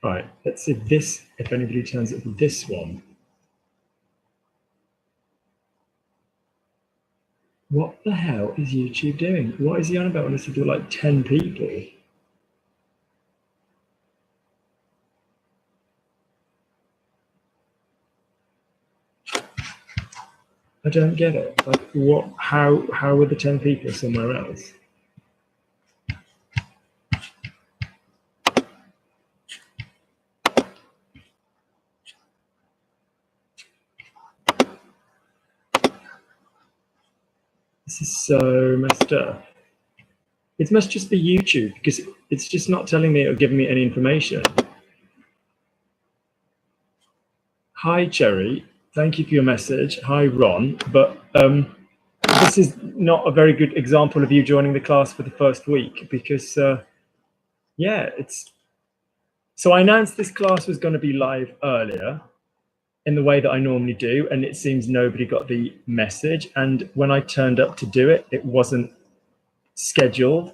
Right, let's see if anybody turns up with this one. What the hell is YouTube doing? What is he on about when it's to do like 10 people? I don't get it. Like, what? How are the 10 people somewhere else? This is so messed up. It must just be YouTube because it's just not telling me or giving me any information. Hi, Cherry. Thank you for your message. Hi, Ron. But this is not a very good example of you joining the class for the first week because, yeah, it's... So I announced this class was going to be live earlier in the way that I normally do, and it seems nobody got the message. And when I turned up to do it, it wasn't scheduled.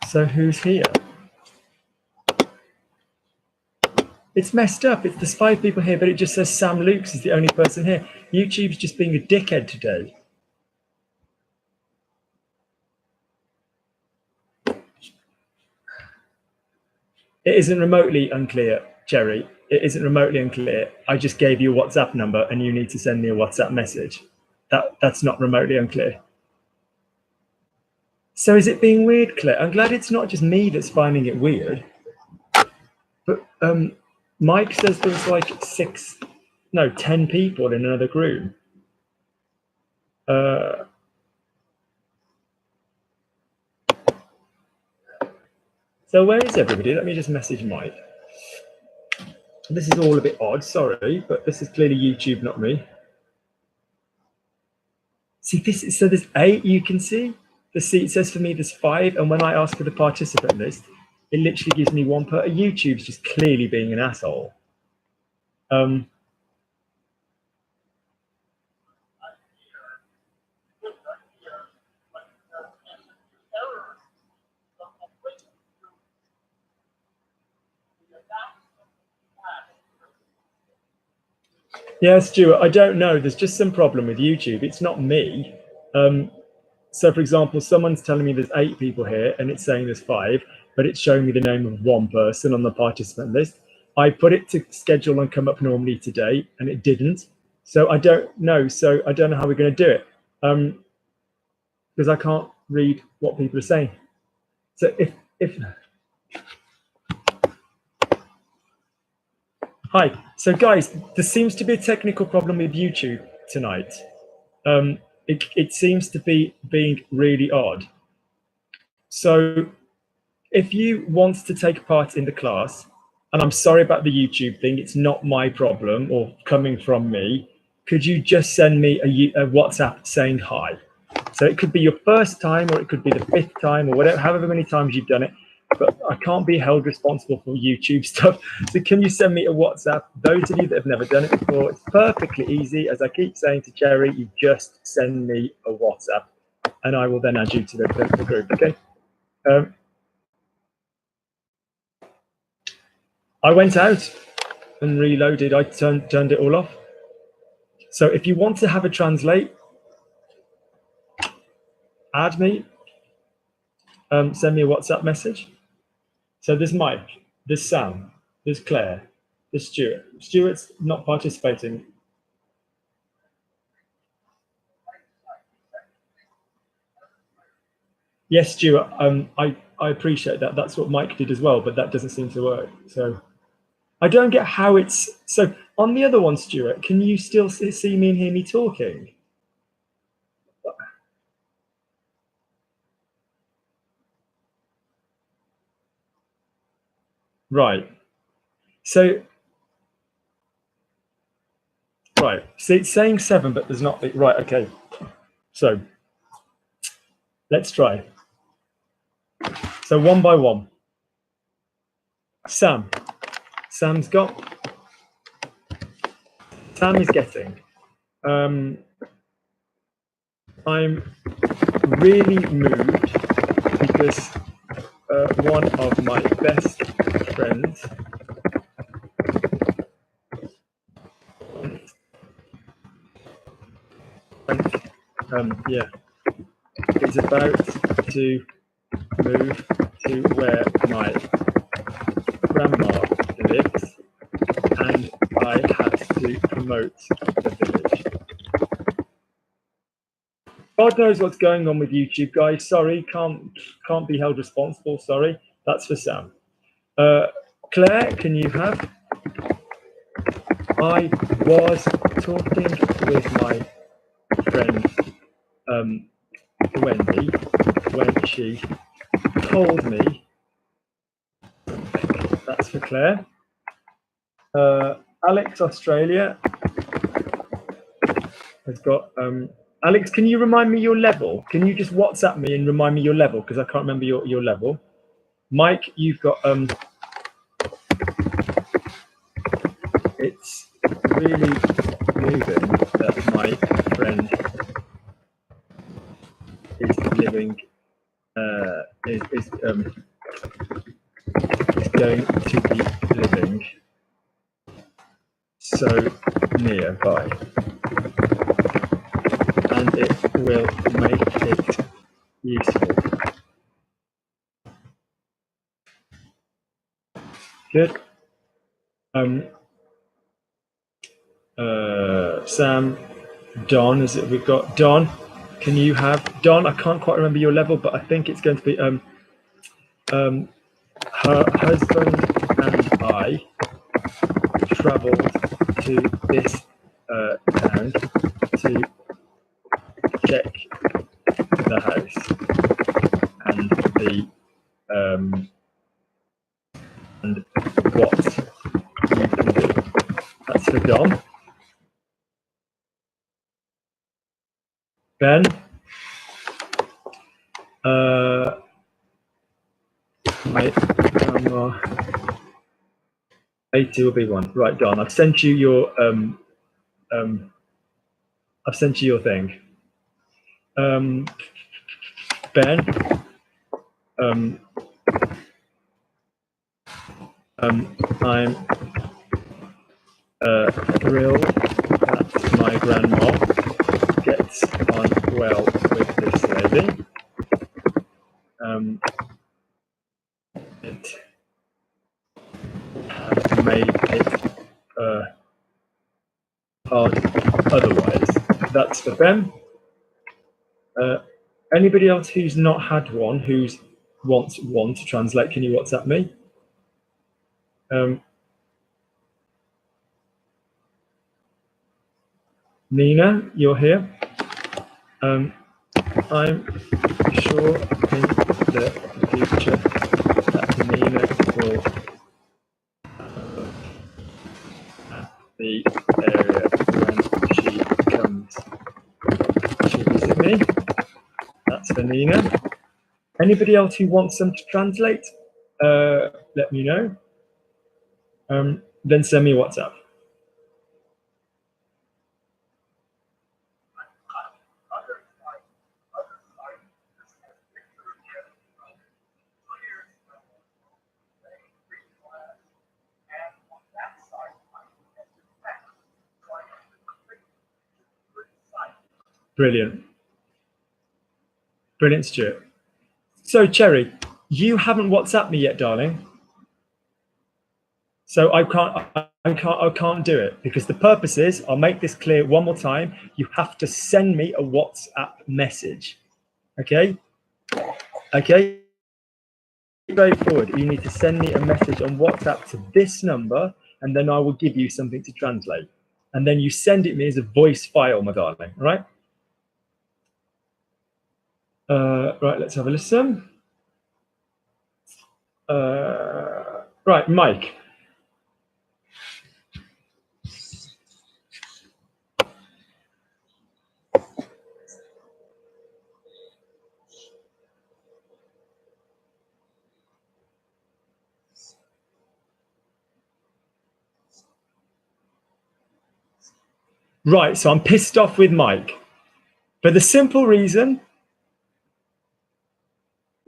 So who's here? It's messed up. There's 5 people here, but it just says Sam Lukes is the only person here. YouTube's just being a dickhead today. It isn't remotely unclear, Cherry. It isn't remotely unclear. I just gave you a WhatsApp number and you need to send me a WhatsApp message. That's not remotely unclear. So is it being weird, Claire? I'm glad it's not just me that's finding it weird. But Mike says there's like 10 people in another group. So where is everybody? Let me just message Mike. This is all a bit odd, sorry, but this is clearly YouTube, not me. See, so there's 8 you can see. The seat says for me there's 5, and when I ask for the participant list, it literally gives me 1 per. YouTube's just clearly being an asshole. Yeah, Stuart, I don't know. There's just some problem with YouTube. It's not me. So, for example, someone's telling me there's 8 people here and it's saying there's 5, but it's showing me the name of 1 person on the participant list. I put it to schedule and come up normally today and it didn't. So I don't know. So I don't know how we're going to do it because I can't read what people are saying. So if Hi. So guys, there seems to be a technical problem with YouTube tonight. It seems to be being really odd. So if you want to take part in the class, and I'm sorry about the YouTube thing, it's not my problem or coming from me, could you just send me a WhatsApp saying hi? So it could be your first time or it could be the 5th time or whatever, however many times you've done it, but I can't be held responsible for YouTube stuff. So can you send me a WhatsApp? Those of you that have never done it before, it's perfectly easy. As I keep saying to Cherry, you just send me a WhatsApp and I will then add you to the group, okay? I went out and reloaded. I turned it all off. So if you want to have a translate, add me, send me a WhatsApp message. So there's Mike, there's Sam, there's Claire, there's Stuart. Stuart's not participating. Yes, Stuart, I appreciate that. That's what Mike did as well, but that doesn't seem to work. So I don't get how it's... So on the other one, Stuart, can you still see me and hear me talking? Right. So... Right, so it's saying 7, but there's not... Right, okay. So let's try. So 1 by 1. Sam is getting. I'm really moved because one of my best friends is about to move to where my grandma lives, and I had to promote the village. God knows what's going on with YouTube, guys. Sorry, can't be held responsible. Sorry, that's for Sam. Claire, can you have? I was talking with my friend Wendy when she told me. That's for Claire. Alex Australia has got. Alex, can you remind me your level? Can you just WhatsApp me and remind me your level, because I can't remember your level. Mike, you've got. It's really moving that my friend is living. Is going to be living so nearby, and it will make it useful. Good. Sam, Don, is it? We've got Don. Can you have Don? I can't quite remember your level, but I think it's going to be her husband and I travelled to this town to check the house and the and what you can do. That's for Don. Ben. My 80 will be one. Right, Don. I've sent you your I've sent you your thing. Ben. I'm thrilled that my grandma gets on well with this lady. It has made it hard otherwise. That's for them. Anybody else who's not had one, who's wants one to translate, can you WhatsApp me? Nina, you're here. I'm sure in the future that Nina will the area when she comes to visit me. That's for Nina. Anybody else who wants them to translate, let me know. Then send me a WhatsApp. Brilliant. Brilliant, Stuart. So, Cherry, you haven't WhatsApped me yet, darling. So I can't do it, because the purpose is, I'll make this clear one more time, you have to send me a WhatsApp message. Okay? Okay? Straightforward. You need to send me a message on WhatsApp to this number, and then I will give you something to translate. And then you send it me as a voice file, my darling. All right? Right, let's have a listen. Right, Mike. Right, so I'm pissed off with Mike for the simple reason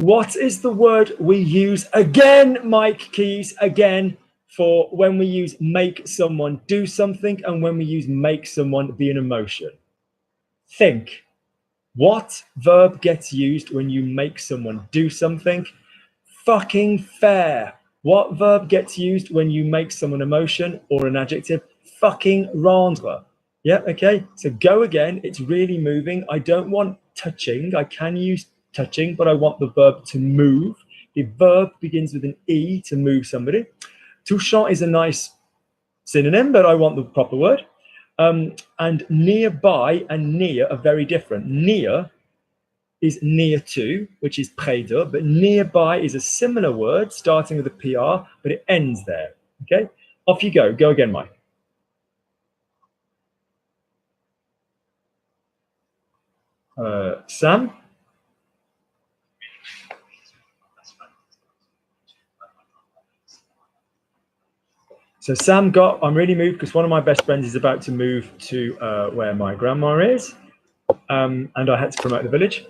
What is the word we use again, Mike Keys, again, for when we use make someone do something and when we use make someone be an emotion? Think. What verb gets used when you make someone do something? Fucking fair. What verb gets used when you make someone emotion or an adjective? Fucking rendre. Yeah, okay. So go again. It's really moving. I don't want touching. I can use touching, but I want the verb to move. The verb begins with an E to move somebody. Touchant is a nice synonym, but I want the proper word. And nearby and near are very different. Near is near to, which is près de, but nearby is a similar word starting with a PR, but it ends there. Okay, off you go. Go again, Mike. Sam? So Sam got, I'm really moved because one of my best friends is about to move to where my grandma is, and I had to promote the village.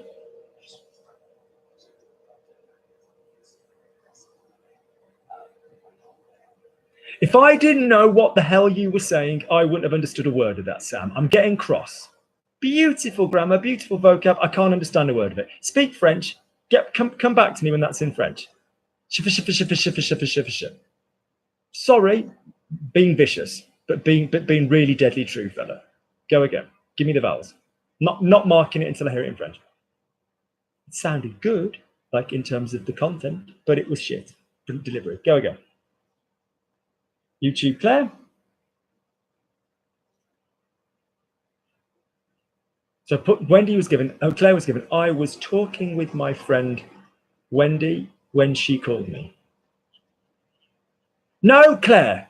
If I didn't know what the hell you were saying, I wouldn't have understood a word of that, Sam. I'm getting cross. Beautiful grammar, beautiful vocab. I can't understand a word of it. Speak French. Come back to me when that's in French. Sorry, being vicious, but being really deadly true, fella. Go again. Give me the vowels. Not marking it until I hear it in French. It sounded good, like in terms of the content, but it was shit. Delivery. Go again. YouTube, Claire. So Wendy was given, Claire was given, I was talking with my friend Wendy when she called me. No, Claire.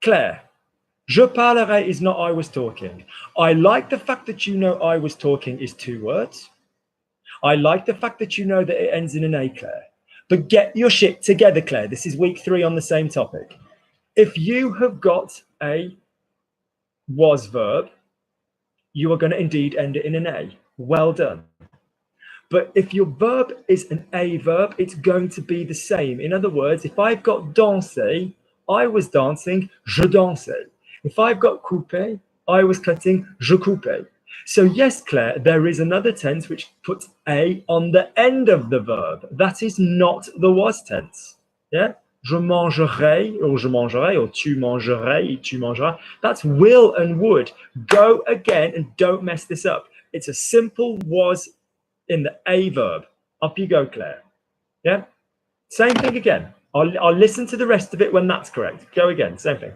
Claire. Je parlerai is not I was talking. I like the fact that you know I was talking is 2 words. I like the fact that you know that it ends in an A, Claire. But get your shit together, Claire. This is week 3 on the same topic. If you have got a was verb, you are going to indeed end it in an A. Well done. But if your verb is an A verb, it's going to be the same. In other words, if I've got danser, I was dancing, je dansais. If I've got couper, I was cutting, je coupais. So yes, Claire, there is another tense which puts A on the end of the verb. That is not the was tense. Yeah? Je mangerai, or tu mangerais, tu mangeras. That's will and would. Go again and don't mess this up. It's a simple was in the A verb. Up you go, Claire. Yeah? Same thing again. I'll listen to the rest of it when that's correct. Go again, same thing.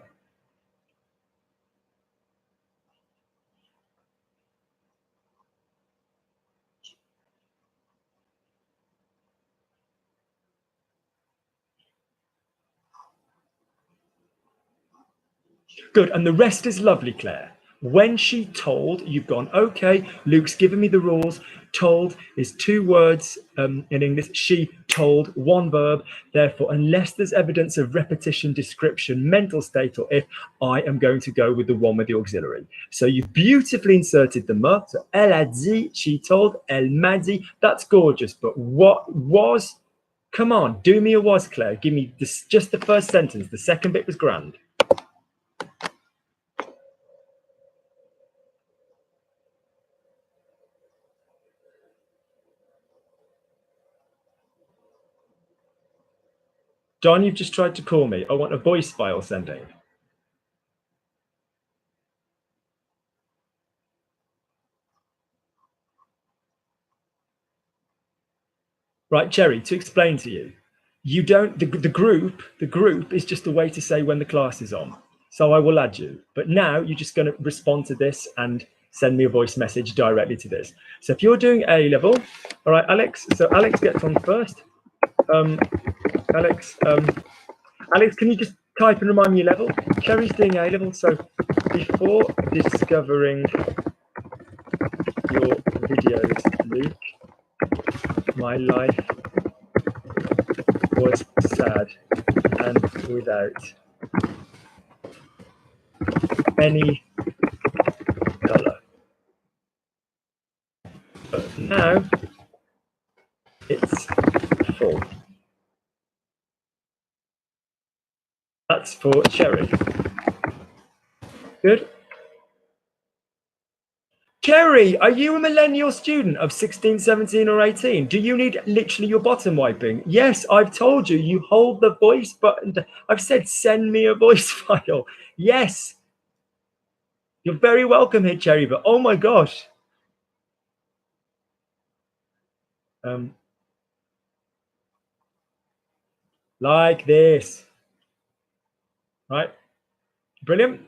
Good, and the rest is lovely, Claire. When she told, you've gone, okay, Luke's given me the rules. Told is 2 words in English. She told, 1 verb. Therefore, unless there's evidence of repetition, description, mental state, or if, I am going to go with the one with the auxiliary. So you've beautifully inserted the me. So elle a dit, she told, elle m'a dit. That's gorgeous. But what was, come on, do me a was, Claire. Give me this, just the first sentence. The second bit was grand. John, you've just tried to call me. I want a voice file sending. Right, Cherry, to explain to you, you don't, the group is just a way to say when the class is on. So I will add you. But now you're just going to respond to this and send me a voice message directly to this. So if you're doing A level, all right, Alex, so Alex gets on first. Alex, can you just type and remind me your level? Cherry's doing A level, so before discovering your videos, Luke, my life was sad and without any color. But now it's That's for Cherry. Good. Cherry, are you a millennial student of 16, 17, or 18? Do you need literally your bottom wiping? Yes, I've told you, you hold the voice button. I've said, send me a voice file. Yes. You're very welcome here, Cherry, but oh my gosh. Like this. Right? Brilliant.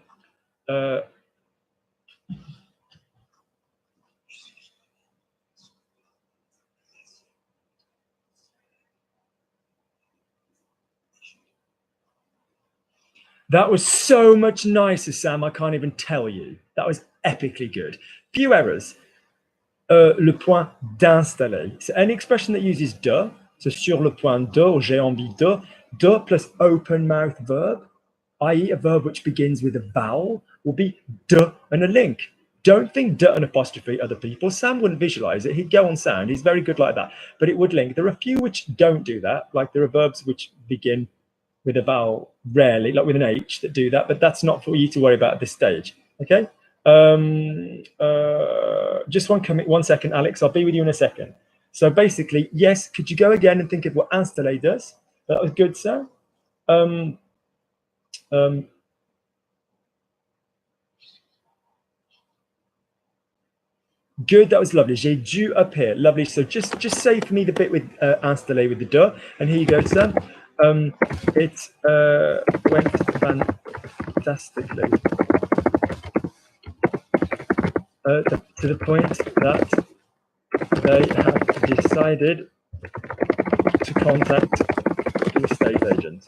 That was so much nicer, Sam. I can't even tell you. That was epically good. Few errors. Le point d'installer. So any expression that uses de, so sur le point de, or j'ai envie de plus open mouth verb, i.e. a verb which begins with a vowel, will be de and a link. Don't think de and apostrophe other people. Sam wouldn't visualize it. He'd go on sound. He's very good like that. But it would link. There are a few which don't do that. Like there are verbs which begin with a vowel rarely, like with an H, that do that. But that's not for you to worry about at this stage. Okay? Just one second, Alex. I'll be with you in a second. So basically, yes, could you go again and think of what installer does? That was good, sir. Good, that was lovely. J'ai dû appear. Lovely. So just say for me the bit with installer with the de. And here you go, sir. It went fantastically. To the point that they have decided to contact the estate agent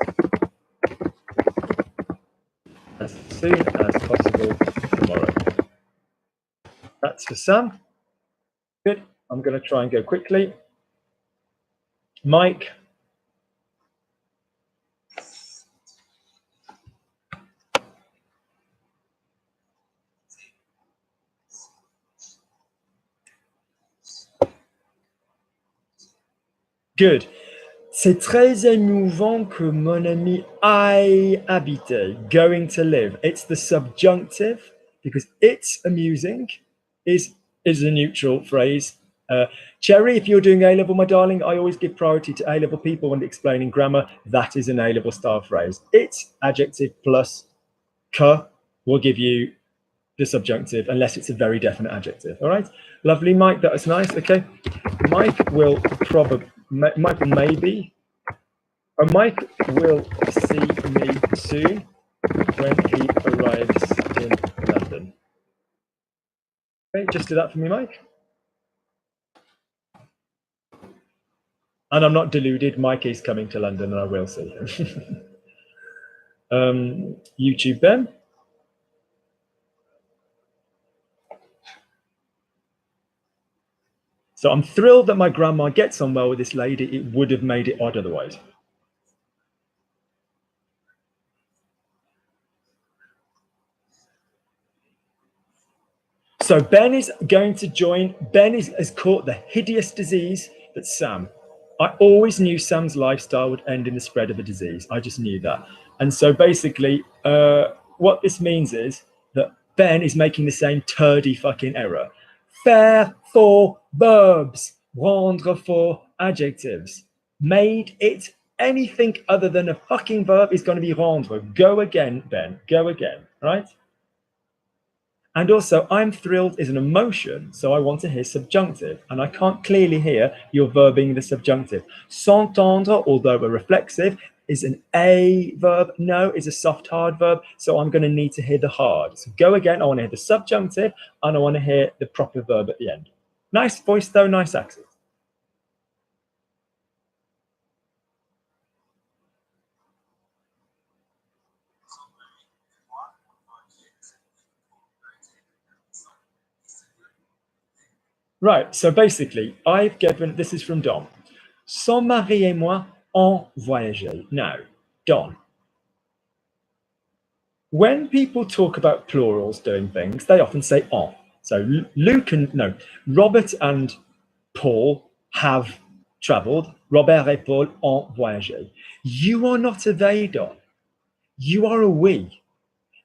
as soon as possible tomorrow. That's for Sam. Good. I'm going to try and go quickly. Mike. Good. C'est très émouvant que mon ami aille habiter, going to live. It's the subjunctive because it's amusing is a neutral phrase. Cherry, if you're doing A-level, my darling, I always give priority to A-level people when explaining grammar. That is an A-level style phrase. It's adjective plus que will give you the subjunctive unless it's a very definite adjective. All right, lovely, Mike. That was nice. Okay, Mike will probably. Mike maybe. Mike will see me soon when he arrives in London. Okay, just do that for me, Mike. And I'm not deluded. Mike is coming to London, and I will see him. YouTube Ben. So I'm thrilled that my grandma gets on well with this lady. It would have made it odd otherwise. So Ben is going to join. Ben has caught the hideous disease that Sam. I always knew Sam's lifestyle would end in the spread of a disease. I just knew that. And so basically, what this means is that Ben is making the same turdy fucking error. Faire for verbs, rendre for adjectives. Made it anything other than a fucking verb is going to be rendre. Go again, Ben. Go again, right? And also, I'm thrilled is an emotion, so I want to hear subjunctive. And I can't clearly hear your verb being the subjunctive. S'entendre, although a reflexive, is an A verb. No, is a soft, hard verb. So I'm going to need to hear the hard. So go again. I want to hear the subjunctive, and I want to hear the proper verb at the end. Nice voice, though. Nice accent. Right, so basically, I've given, this is from Don. Son mari et moi ont voyagé. Now, Don, when people talk about plurals doing things, they often say ont. So Robert and Paul have traveled. Robert et Paul ont voyagé. You are not a they, Don. you are a we.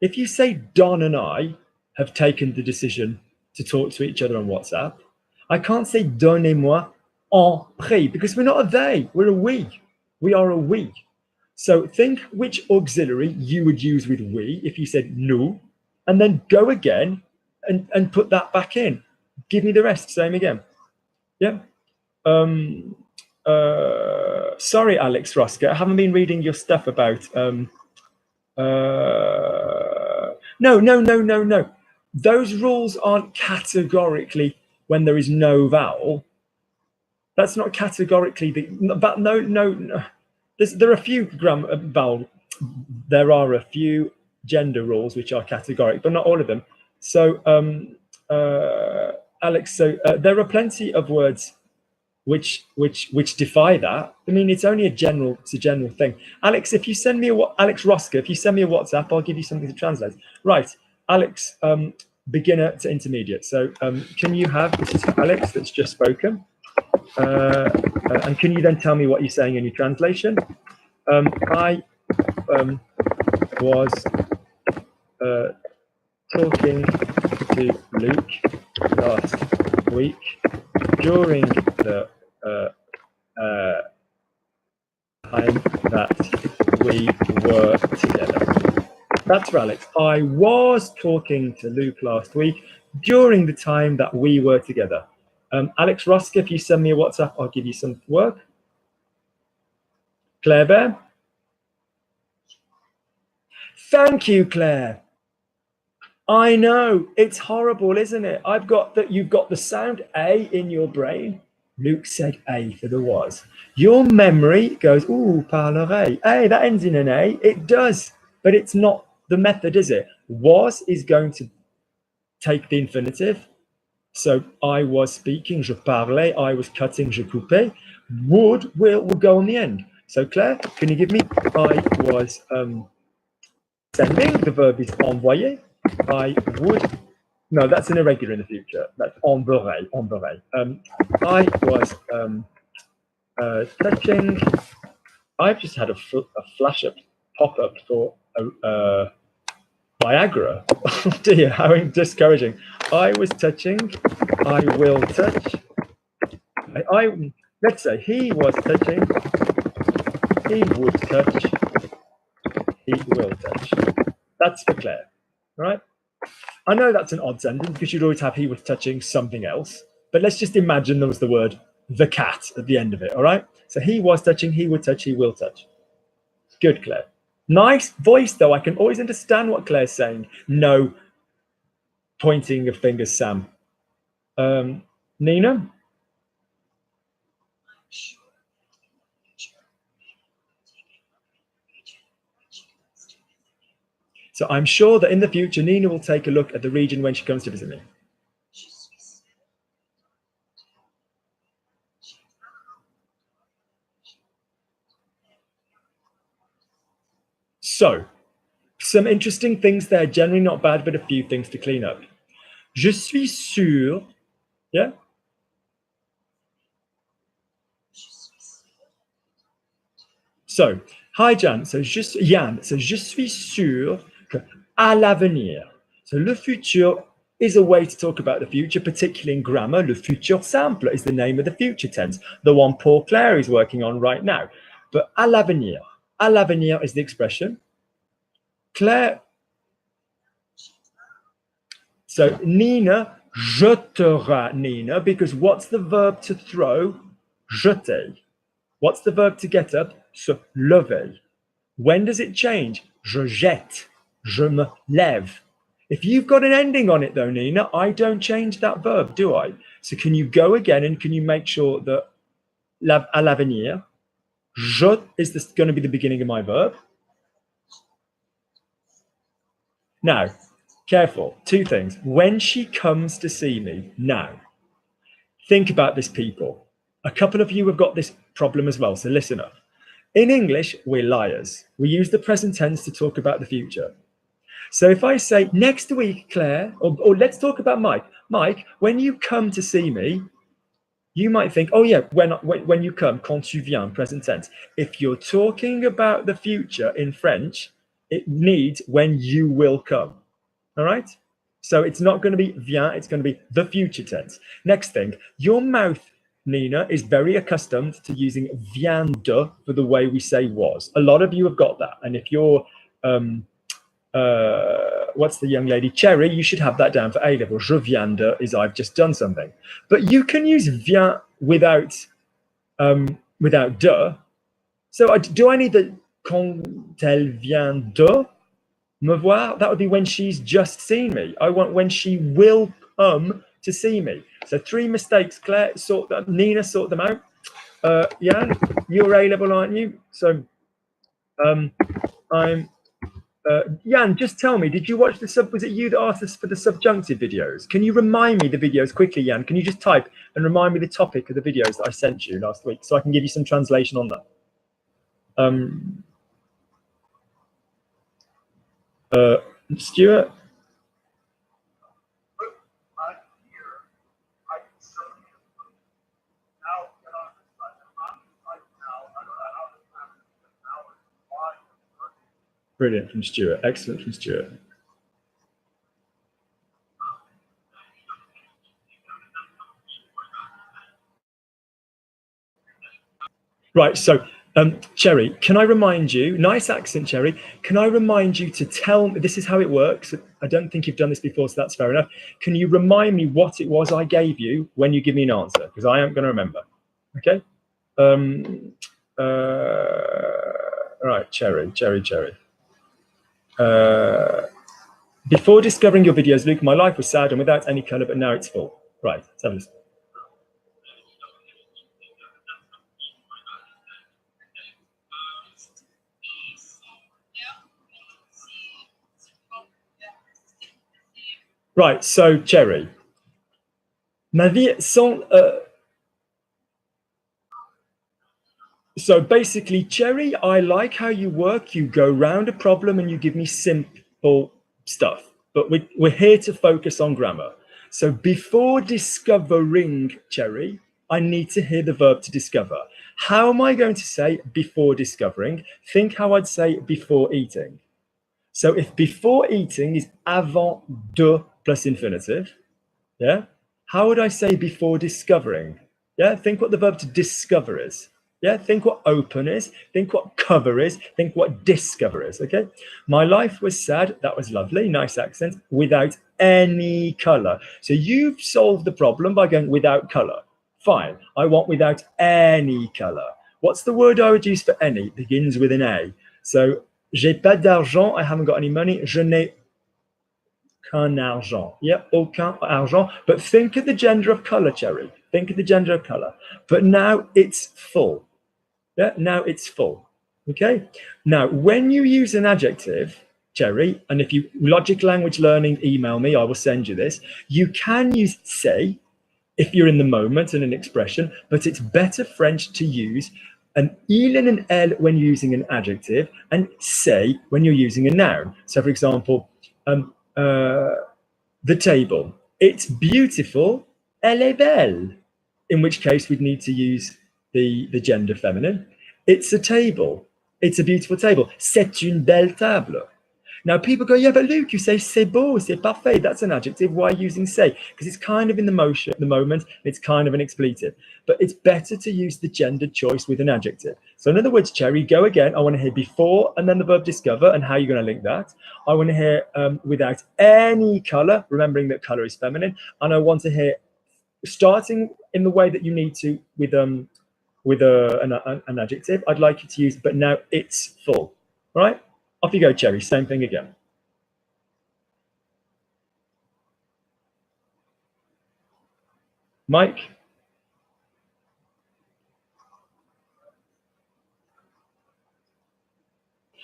If you say Don and I have taken the decision to talk to each other on WhatsApp, I can't say Don et moi en prie because we're not a they, we're a we. We are a we. So think which auxiliary you would use with we if you said nous, and then go again and put that back in. Give me the rest, same again. Yeah. Sorry, Alex Rosker, I haven't been reading your stuff about no. Those rules aren't categorically when there is no vowel. That's not categorically but no. There are a few vowel. There are a few gender rules which are categoric, but not all of them. So, Alex, there are plenty of words which defy that. I mean, it's only a general thing. Alex, if you send me Alex Rosker, if you send me a WhatsApp, I'll give you something to translate. Right, Alex, beginner to intermediate. So can you have, this is Alex that's just spoken, and can you then tell me what you're saying in your translation? I was talking to Luke last week during the time that we were together. That's right, Alex. I was talking to Luke last week during the time that we were together. Alex Rosker, if you send me a WhatsApp, I'll give you some work. Claire Bear. Thank you, Claire. I know, it's horrible, isn't it? I've got that. You've got the sound A in your brain. Luke said A for the was. Your memory goes, ooh, parlerai. Hey, that ends in an A. It does, but it's not the method, is it? Was is going to take the infinitive. So I was speaking, je parlais. I was cutting, je coupais. Would, will go on the end. So Claire, can you give me, I was sending, the verb is envoyer. I would, no, that's an irregular in the future. That's enverrai. I was touching, I've just had a flash up, pop up for Viagra. Oh dear, how discouraging. I was touching, I will touch. Let's say he was touching, he would touch, he will touch. That's for Claire, right? I know that's an odd sentence because you'd always have he was touching something else, but let's just imagine there was the word the cat at the end of it, all right? So he was touching, he would touch, he will touch. Good, Claire. Nice voice, though. I can always understand what Claire's saying. No pointing of fingers, Sam. Nina? So I'm sure that in the future, Nina will take a look at the region when she comes to visit me. So, some interesting things there, generally not bad, but a few things to clean up. Je suis sûr, yeah? So, hi Jan, so je suis sûr que à l'avenir. So le futur is a way to talk about the future, particularly in grammar. Le futur simple is the name of the future tense, the one Paul Claire is working on right now. But à l'avenir is the expression. Claire, so Nina jettera, Nina, because what's the verb to throw? Jeter. What's the verb to get up? Se lever. When does it change? Je jette. Je me lève. If you've got an ending on it though, Nina, I don't change that verb, do I? So can you go again and can you make sure that à l'avenir, je is going to be the beginning of my verb? Now, careful, two things. When she comes to see me, now, think about this, people. A couple of you have got this problem as well, so listen up. In English, we're liars. We use the present tense to talk about the future. So if I say, next week, Claire, or let's talk about Mike. Mike, when you come to see me, you might think, oh yeah, when you come, quand tu viens, present tense. If you're talking about the future in French, it needs when you will come. All right? So it's not going to be vient, it's going to be the future tense. Next thing, your mouth, Nina, is very accustomed to using vient de for the way we say was. A lot of you have got that. And if you're, what's the young lady? Cherry, you should have that down for A level. Je viens de is I've just done something. But you can use vient without de. So do I need the quand elle vient de me voir? That would be when she's just seen me. I want when she will come to see me. So 3 mistakes, Claire, Nina, sort them out. Jan, you're A-level, aren't you? So Jan, just tell me, did you watch was it you that asked us for the subjunctive videos? Can you remind me the videos quickly, Jan? Can you just type and remind me the topic of the videos that I sent you last week so I can give you some translation on that? Stuart? Brilliant from Stuart. Excellent from Stuart. Right, so Cherry, can I remind you, nice accent, Cherry, can I remind you to tell me, this is how it works. I don't think you've done this before, so that's fair enough. Can you remind me what it was I gave you when you give me an answer? Because I am going to remember. Okay? All right, Cherry. Before discovering your videos, Luke, my life was sad and without any colour, but now it's full. Right, let's have a listen. Right, so Cherry, ma vie sans. So basically, Cherry, I like how you work. You go round a problem and you give me simple stuff. But we're here to focus on grammar. So before discovering, Cherry, I need to hear the verb to discover. How am I going to say before discovering? Think how I'd say before eating. So if before eating is avant de plus infinitive, yeah, how would I say before discovering? Yeah, think what the verb to discover is. Yeah, think what open is, think what cover is, think what discover is, okay? My life was sad, that was lovely, nice accent, without any color. So you've solved the problem by going without color. Fine, I want without any color. What's the word I would use for any? It begins with an A. So, j'ai pas d'argent, I haven't got any money, je n'ai qu'un argent. Yep, aucun argent. But think of the gender of color, Cherry. Think of the gender of color. But now it's full. Yeah, now it's full. Okay. Now, when you use an adjective, Cherry, and if you Logic Language Learning email me, I will send you this. You can use say if you're in the moment in an expression, but it's better French to use an il and an elle when using an adjective, and say when you're using a noun. So, for example, the table. It's beautiful. Elle est belle. In which case we'd need to use the gender feminine. It's a table. It's a beautiful table. C'est une belle table. Now people go, yeah, but Luke, you say c'est beau, c'est parfait. That's an adjective. Why using say? Because it's kind of in the motion at the moment. It's kind of an expletive. But it's better to use the gendered choice with an adjective. So in other words, Cherry, go again. I want to hear before and then the verb discover and how you're going to link that. I want to hear without any color, remembering that color is feminine. And I want to hear starting in the way that you need to with an adjective. I'd like you to use, but now it's full. All right? Off you go, Cherry. Same thing again. Mike?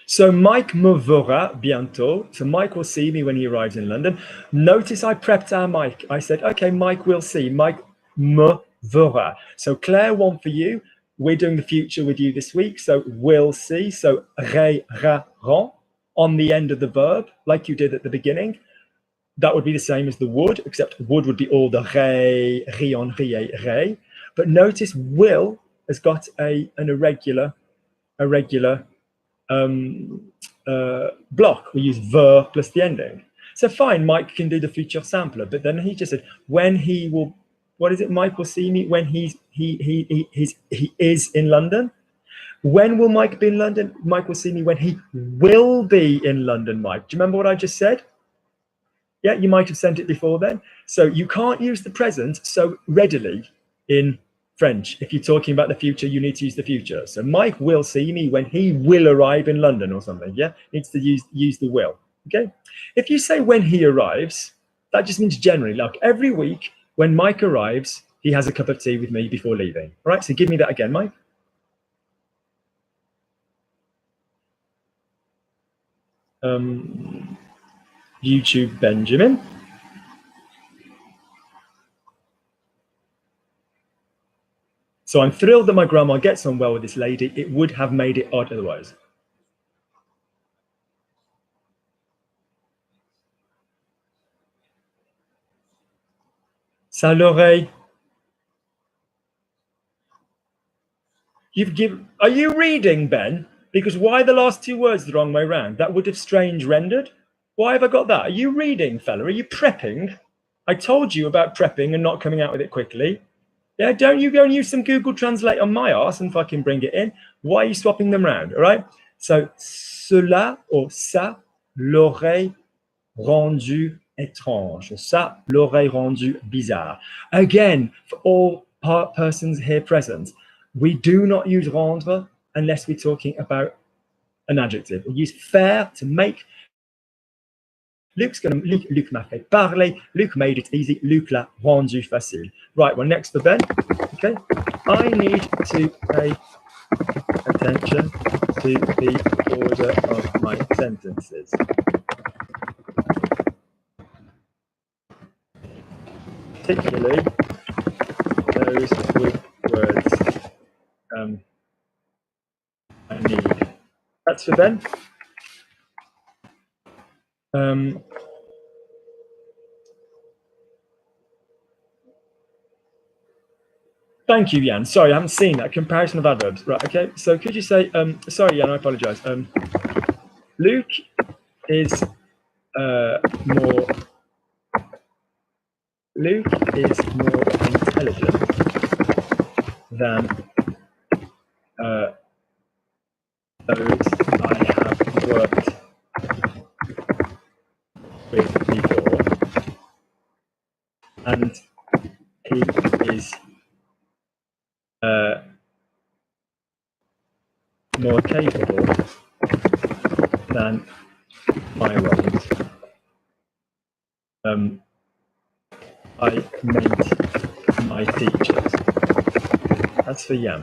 So Mike me verra bientôt. So Mike will see me when he arrives in London. Notice I prepped our Mike. I said, okay, Mike will see. Mike me verra. So Claire, one for you. We're doing the future with you this week. So will see. So rend on the end of the verb, like you did at the beginning. That would be the same as the would, except would be all the rion, re. But notice will has got an irregular block. We use ver plus the ending. So fine, Mike can do the future sampler, but then he just said when he will. What is it? Mike will see me when he is in London. When will Mike be in London? Mike will see me when he will be in London, Mike. Do you remember what I just said? Yeah, you might have sent it before then. So you can't use the present so readily in French. If you're talking about the future, you need to use the future. So Mike will see me when he will arrive in London or something. Yeah, needs to use the will. Okay. If you say when he arrives, that just means generally, like every week when Mike arrives, he has a cup of tea with me before leaving. All right. So give me that again, Mike. YouTube Benjamin. So I'm thrilled that my grandma gets on well with this lady. It would have made it odd otherwise. Ça l'aurait. Are you reading, Ben? Because why the last two words the wrong way round? That would have strange rendered. Why have I got that? Are you reading, fella? Are you prepping? I told you about prepping and not coming out with it quickly. Yeah, don't you go and use some Google Translate on my arse and fucking bring it in. Why are you swapping them around? All right. So cela or ça l'aurait rendu étrange. Ça l'aurait rendu bizarre. Again, for all persons here present, we do not use rendre unless we're talking about an adjective. We use faire to make. Luc m'a fait parler. Luc made it easy. Luc l'a rendu facile. Right, well, next for Ben. Okay. I need to pay attention to the order of my sentences. Particularly those with words I need. That's for Ben. Thank you, Jan. Sorry, I haven't seen that comparison of adverbs. Right, okay. So could you say, sorry, Jan, I apologize. Luke is more intelligent than those I have worked with before, and he is more capable than my ones. I meant my teachers. That's for Jan.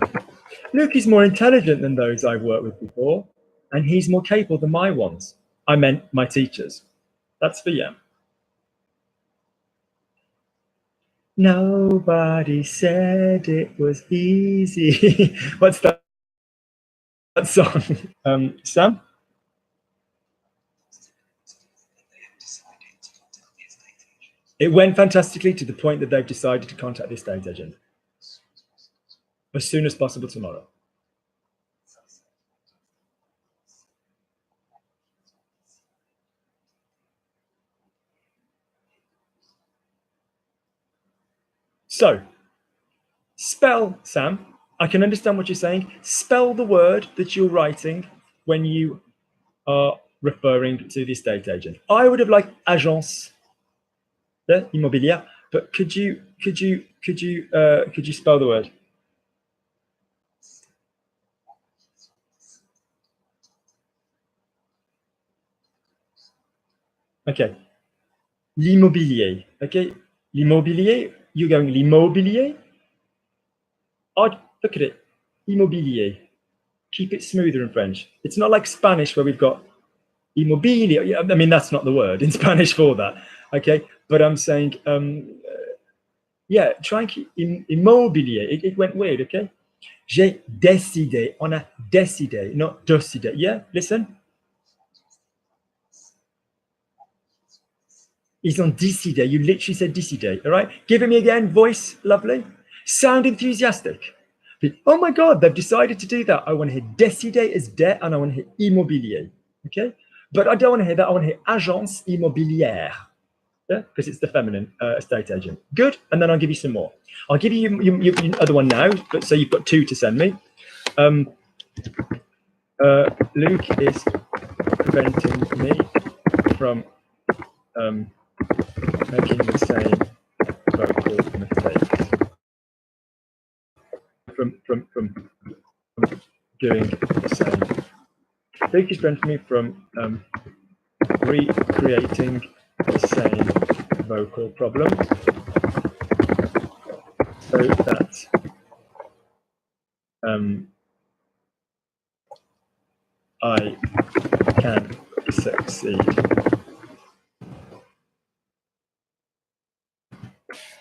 Luke is more intelligent than those I've worked with before, and he's more capable than my ones. I meant my teachers. That's for Jan. Nobody said it was easy. What's that song? Sam? It went fantastically to the point that they've decided to contact the estate agent as soon as possible tomorrow. So, spell, Sam. I can understand what you're saying. Spell the word that you're writing when you are referring to the estate agent. I would have liked agence immobilière, but could you spell the word? Okay. L'immobilier. Okay. L'immobilier. You're going l'immobilier. I'd look at it. Immobilier. Keep it smoother in French. It's not like Spanish where we've got immobilier. I mean, that's not the word in Spanish for that. Okay. But I'm saying, yeah, try and keep immobilier. It went weird. Okay. J'ai décidé. On a décidé, not décidé. Yeah. Listen. Ils ont décidé. You literally said décidé. All right. Give it me again. Voice. Lovely. Sound enthusiastic. Oh my God, they've decided to do that. I want to hear décidé as de, and I want to hear immobilier. Okay, but I don't want to hear that. I want to hear agence immobilière. Yeah, because it's the feminine estate agent. Good, and then I'll give you some more. I'll give you your other one now, but so you've got 2 to send me. Luke is preventing me from making the same vocal mistakes. From doing the same. Luke is preventing me from recreating the same vocal problem, so that I can succeed.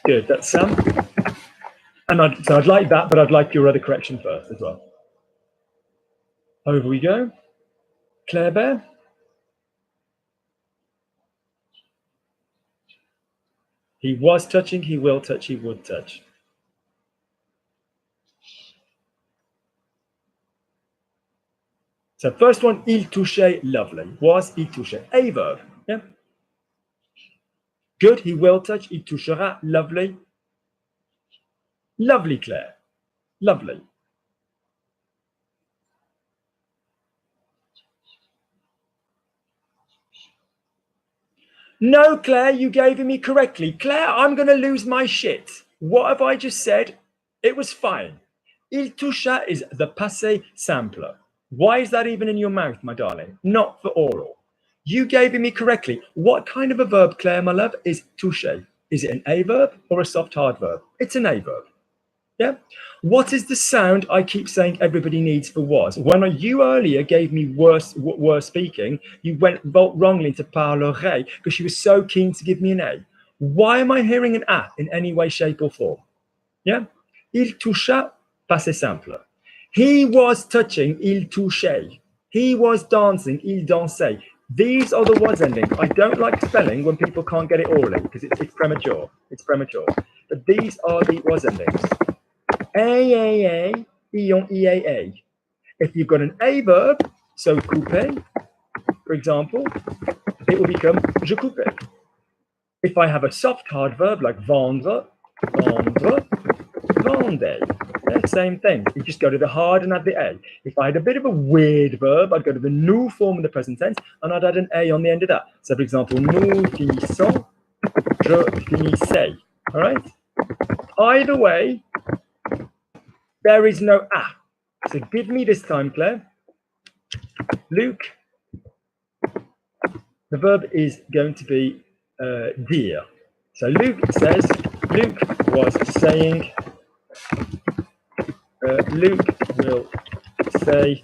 Good, that's Sam. And I'd like that, but I'd like your other correction first as well. Over we go. Claire Bear. He was touching, he will touch, he would touch. So first one, il touchait, lovely. Was, il touchait. A verb, yeah? Good, he will touch, il touchera, lovely. Lovely, Claire. Lovely. No, Claire, you gave me correctly. Claire, I'm going to lose my shit. What have I just said? It was fine. Il toucha is the passé simple. Why is that even in your mouth, my darling? Not for oral. You gave me correctly. What kind of a verb, Claire, my love, is toucher? Is it an A verb or a soft hard verb? It's an A verb. Yeah. What is the sound I keep saying everybody needs for was? When you earlier gave me worse speaking, you went wrongly to parlerai because she was so keen to give me an A. Why am I hearing an A in any way, shape, or form? Yeah. Il toucha, passé simple. He was touching, il touchait. He was dancing, il dansait. These are the was endings. I don't like spelling when people can't get it orally because it's premature. It's premature. But these are the was endings. A, ion, EAA. If you've got an A verb, so couper, for example, it will become je coupe. If I have a soft hard verb like vendre, vendez. Yeah, same thing. You just go to the hard and add the A. If I had a bit of a weird verb, I'd go to the nous form in the present tense and I'd add an A on the end of that. So for example, nous finissons, je finissais. All right? Either way, there is no A. So give me this time, Claire. Luke, the verb is going to be dire. So Luke says, Luke was saying, Luke will say,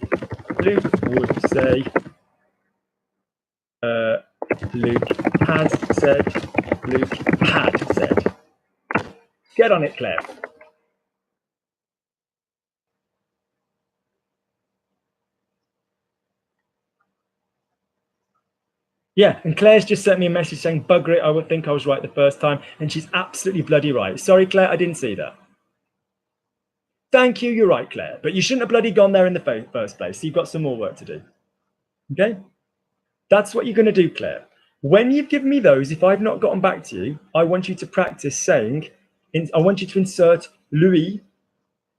Luke would say, Luke has said, Luke had said. Get on it, Claire. Yeah, and Claire's just sent me a message saying, bugger it, I would think I was right the first time, and she's absolutely bloody right. Sorry, Claire, I didn't see that. Thank you, you're right, Claire, but you shouldn't have bloody gone there in the first place, so you've got some more work to do. Okay? That's what you're going to do, Claire. When you've given me those, if I've not gotten back to you, I want you to practice saying, I want you to insert lui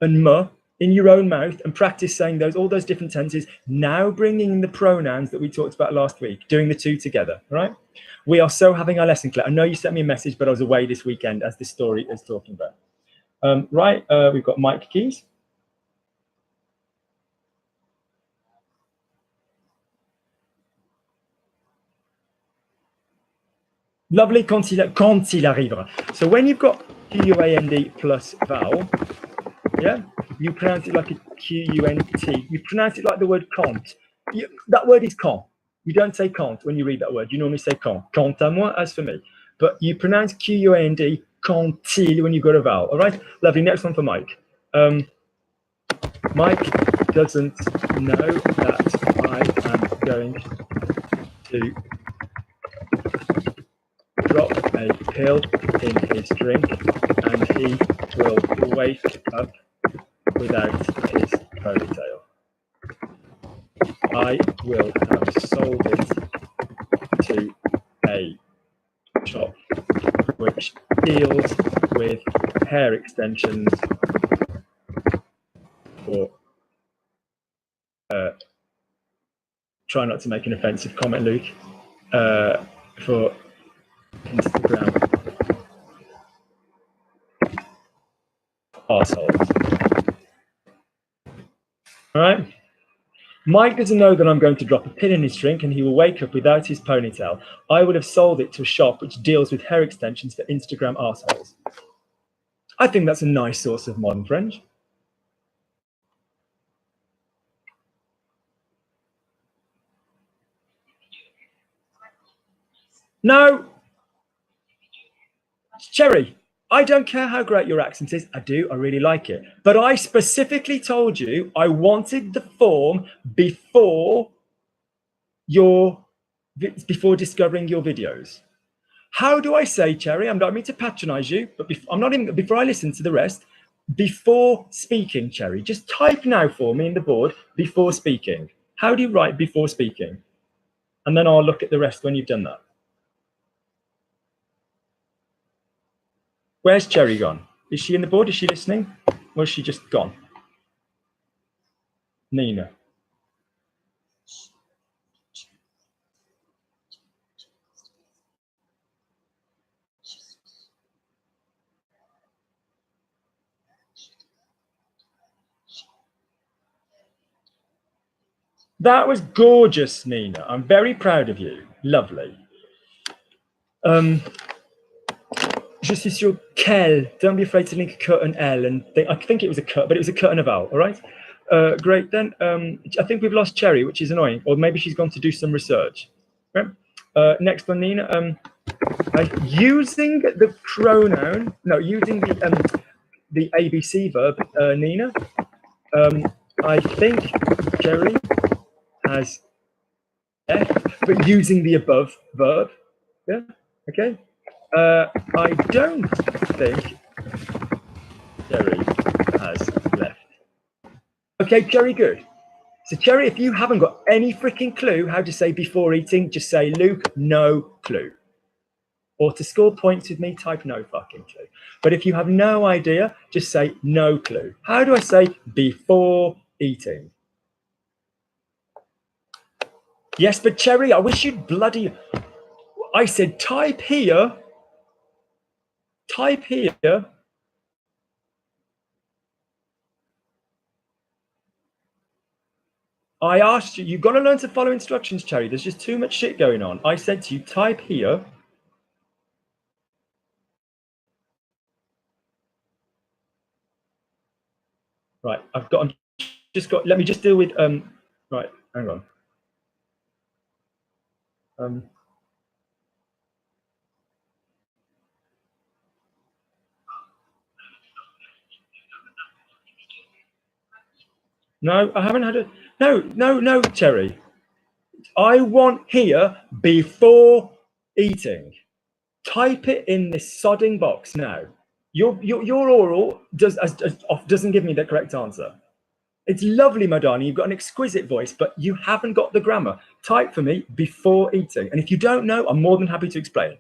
and me in your own mouth and practice saying all those different tenses, now bringing in the pronouns that we talked about last week, doing the two together, all right? We are so having our lesson, Claire. I know you sent me a message, but I was away this weekend as this story is talking about. We've got Mike Keys. Lovely, quand il arrivera. So when you've got Q-U-A-N-D plus vowel, yeah, you pronounce it like a Q-U-N-T. You pronounce it like the word can't. That word is can't. You don't say can't when you read that word. You normally say can't. Quant à moi, as for me. But you pronounce Q-U-A-N-D, quand-il, when you've got a vowel. All right? Lovely. Next one for Mike. Mike doesn't know that I am going to drop a pill in his drink and he will wake up without his ponytail. I will have sold it to a shop which deals with hair extensions for try not to make an offensive comment, Luke, for Instagram arseholes. All right. Mike doesn't know that I'm going to drop a pin in his drink and he will wake up without his ponytail. I would have sold it to a shop which deals with hair extensions for Instagram arseholes. I think that's a nice source of modern French. No. Cherry, I don't care how great your accent is. I do. I really like it. But I specifically told you I wanted the form before discovering your videos. How do I say, Cherry? I'm not mean to patronize you, but before I listen to the rest, before speaking, Cherry, just type now for me in the board before speaking. How do you write before speaking? And then I'll look at the rest when you've done that. Where's Cherry gone? Is she in the board? Is she listening? Or is she just gone? Nina. That was gorgeous, Nina. I'm very proud of you. Lovely. Je suis sur quel. Don't be afraid to link a cut and L. And I think it was a cut, but it was a cut and a vowel. All right. Great. Then I think we've lost Cherry, which is annoying. Or maybe she's gone to do some research. Right? Next one, Nina. Using the pronoun. No, using the ABC verb, Nina. I think Cherry has F, but using the above verb. Yeah. Okay. I don't think Cherry has left. Okay, Cherry, good. So, Cherry, if you haven't got any freaking clue how to say before eating, just say, Luke, no clue. Or to score points with me, type no fucking clue. But if you have no idea, just say no clue. How do I say before eating? Yes, but Cherry, I wish you'd bloody... I said type here. Type here. I asked you, you've got to learn to follow instructions, Cherry. There's just too much shit going on. I said to you, type here. Right, let me just deal with, right, hang on. No, I haven't had no, Cherry. I want here before eating. Type it in this sodding box now. Your oral doesn't give me the correct answer. It's lovely, Madani. You've got an exquisite voice, but you haven't got the grammar. Type for me before eating. And if you don't know, I'm more than happy to explain.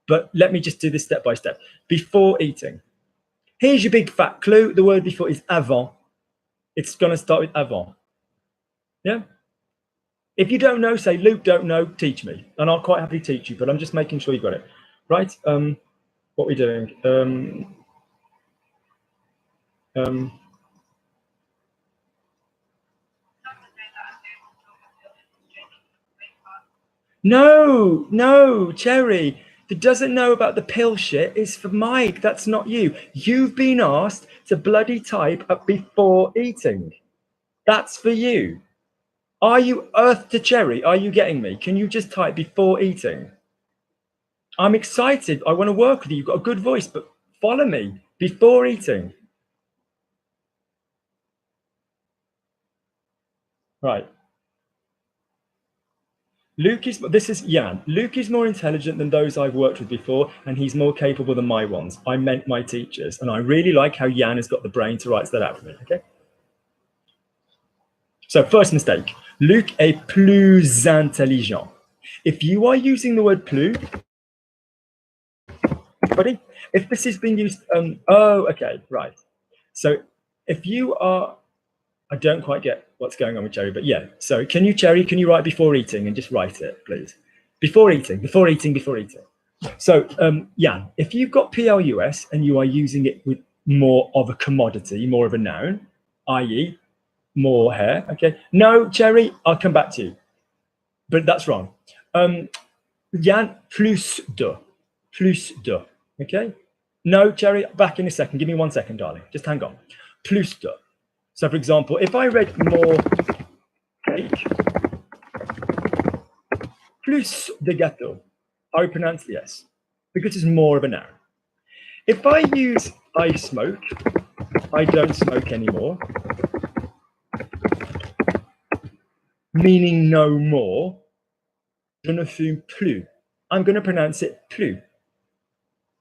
But let me just do this step by step. Before eating. Here's your big fat clue. The word before is avant. It's going to start with avant. Yeah? If you don't know, say, Luke, don't know, teach me. And I'll quite happily teach you, but I'm just making sure you've got it. Right? What are we doing? No, Cherry. That doesn't know about the pill shit is for Mike. That's not you. You've been asked to bloody type up before eating. That's for you. Are you Earth to Cherry? Are you getting me? Can you just type before eating? I'm excited. I want to work with you. You've got a good voice, but follow me before eating. Right. This is Jan. Luke is more intelligent than those I've worked with before, and he's more capable than my ones. I meant my teachers, and I really like how Jan has got the brain to write that out for me, okay? So first mistake, Luc est plus intelligent. If you are using the word plus, buddy, if this is being used, oh, okay, right. So if you are, I don't quite get what's going on with Cherry, but yeah. So can you write before eating and just write it, please? Before eating. So Jan, if you've got PLUS and you are using it with more of a commodity, more of a noun, i.e. more hair, okay? No, Cherry, I'll come back to you. But that's wrong. Jan, plus de, okay? No, Cherry, back in a second. Give me 1 second, darling. Just hang on. Plus de. So for example, if I read more cake, plus de gâteau, I would pronounce the S because it's more of a noun. If I use I smoke, I don't smoke anymore, meaning no more, je ne fume plus. I'm going to pronounce it plus.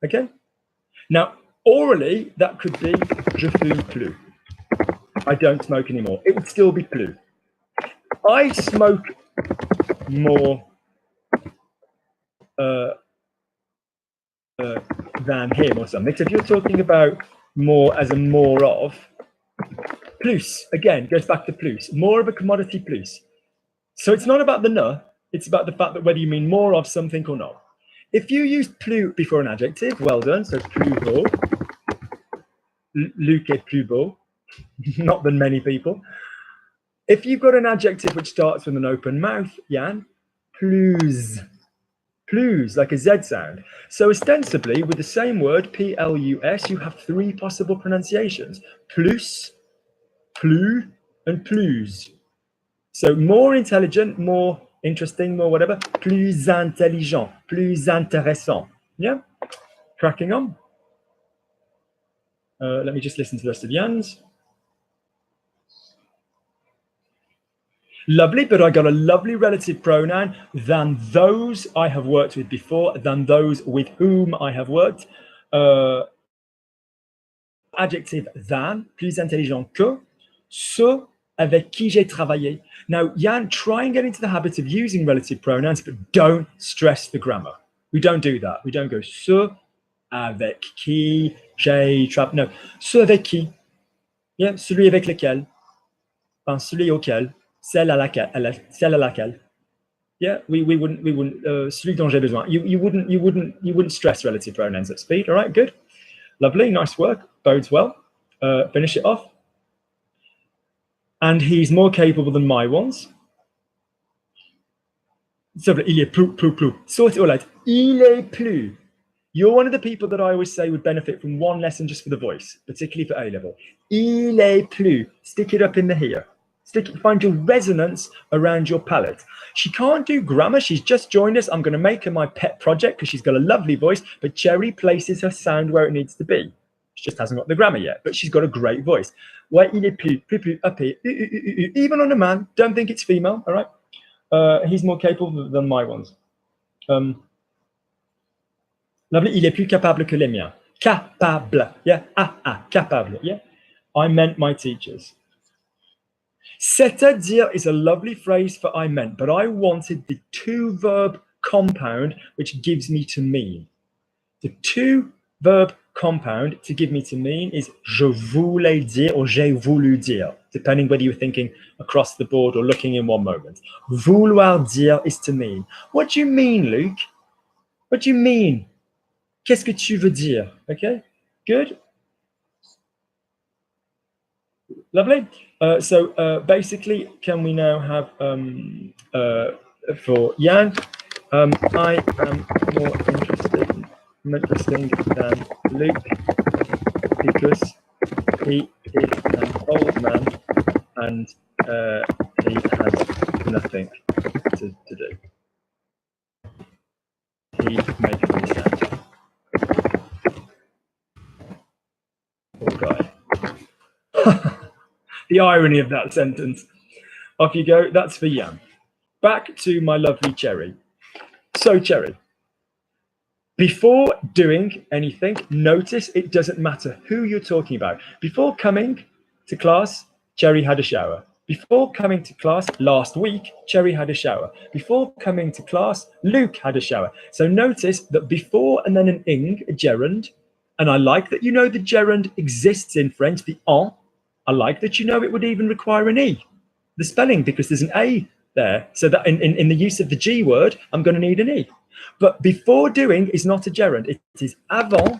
Okay? Now, orally, that could be je fume plus. I don't smoke anymore. It would still be plus. I smoke more than him or something. So if you're talking about more as a more of, plus, again, goes back to plus, more of a commodity plus. So it's not about the ne, it's about the fact that whether you mean more of something or not. If you use plus before an adjective, well done, so plus beau, Luc est plus beau, not than many people. If you've got an adjective which starts with an open mouth, Jan, plus, like a Z sound. So ostensibly, with the same word, P-L-U-S, you have three possible pronunciations, plus, and plus. So more intelligent, more interesting, more whatever, plus intelligent, plus intéressant. Yeah? Cracking on. Let me just listen to the rest of Jan's. Lovely, but I got a lovely relative pronoun than those I have worked with before, than those with whom I have worked. Adjective than, plus intelligent que, ceux avec qui j'ai travaillé. Now, Jan, try and get into the habit of using relative pronouns, but don't stress the grammar. We don't do that. We don't go ceux avec qui j'ai travaillé. No, ceux avec qui. Yeah, celui avec lequel. Enfin, celui auquel. Celle à laquelle. Yeah, we wouldn't celui dont j'ai besoin. You wouldn't stress relative pronouns at speed. All right, good, lovely, nice work, bodes well. Finish it off. And he's more capable than my ones. So il est plus. Sort it all out. Il est plus. You're one of the people that I always say would benefit from one lesson just for the voice, particularly for A level. Il est plus. Stick it up in the here. Find your resonance around your palate. She can't do grammar. She's just joined us. I'm going to make her my pet project because she's got a lovely voice, but Cherry places her sound where it needs to be. She just hasn't got the grammar yet, but she's got a great voice. Ouais, il est plus, up here. Even on a man, don't think it's female, all right? He's more capable than my ones. Lovely, il est plus capable que les miens. Capable, yeah? Capable, yeah? I meant my teachers. C'est-à-dire is a lovely phrase for I meant, but I wanted the two-verb compound, which gives me to mean. The two-verb compound to give me to mean is je voulais dire or j'ai voulu dire, depending whether you're thinking across the board or looking in one moment. Vouloir dire is to mean. What do you mean, Luc? What do you mean? Qu'est-ce que tu veux dire? Okay, good. Lovely. So basically, can we now have for Jan? I am more interesting than Luc because he is an old man and he has nothing to do. He makes me sad. Poor guy. The irony of that sentence. Off you go. That's for Jan. Back to my lovely Cherry. So, Cherry, before doing anything, notice it doesn't matter who you're talking about. Before coming to class, Cherry had a shower. Before coming to class last week, Cherry had a shower. Before coming to class, Luke had a shower. So notice that before and then an ing, a gerund, and I like that you know the gerund exists in French, the en. I like that you know it would even require an e, the spelling, because there's an a there. So that in the use of the G word, I'm going to need an e. But before doing is not a gerund. It is avant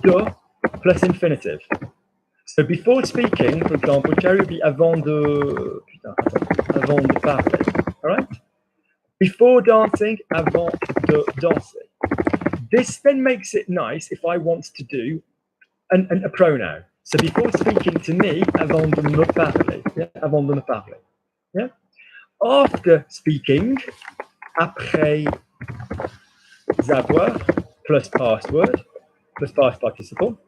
de plus infinitive. So before speaking, for example, Cherry would be avant de parler. All right? Before dancing, avant de danser. This then makes it nice if I want to do a pronoun. So before speaking to me, avant de me parler. Yeah? Avant de me parler. Yeah? After speaking, après avoir, plus past word, plus past participle,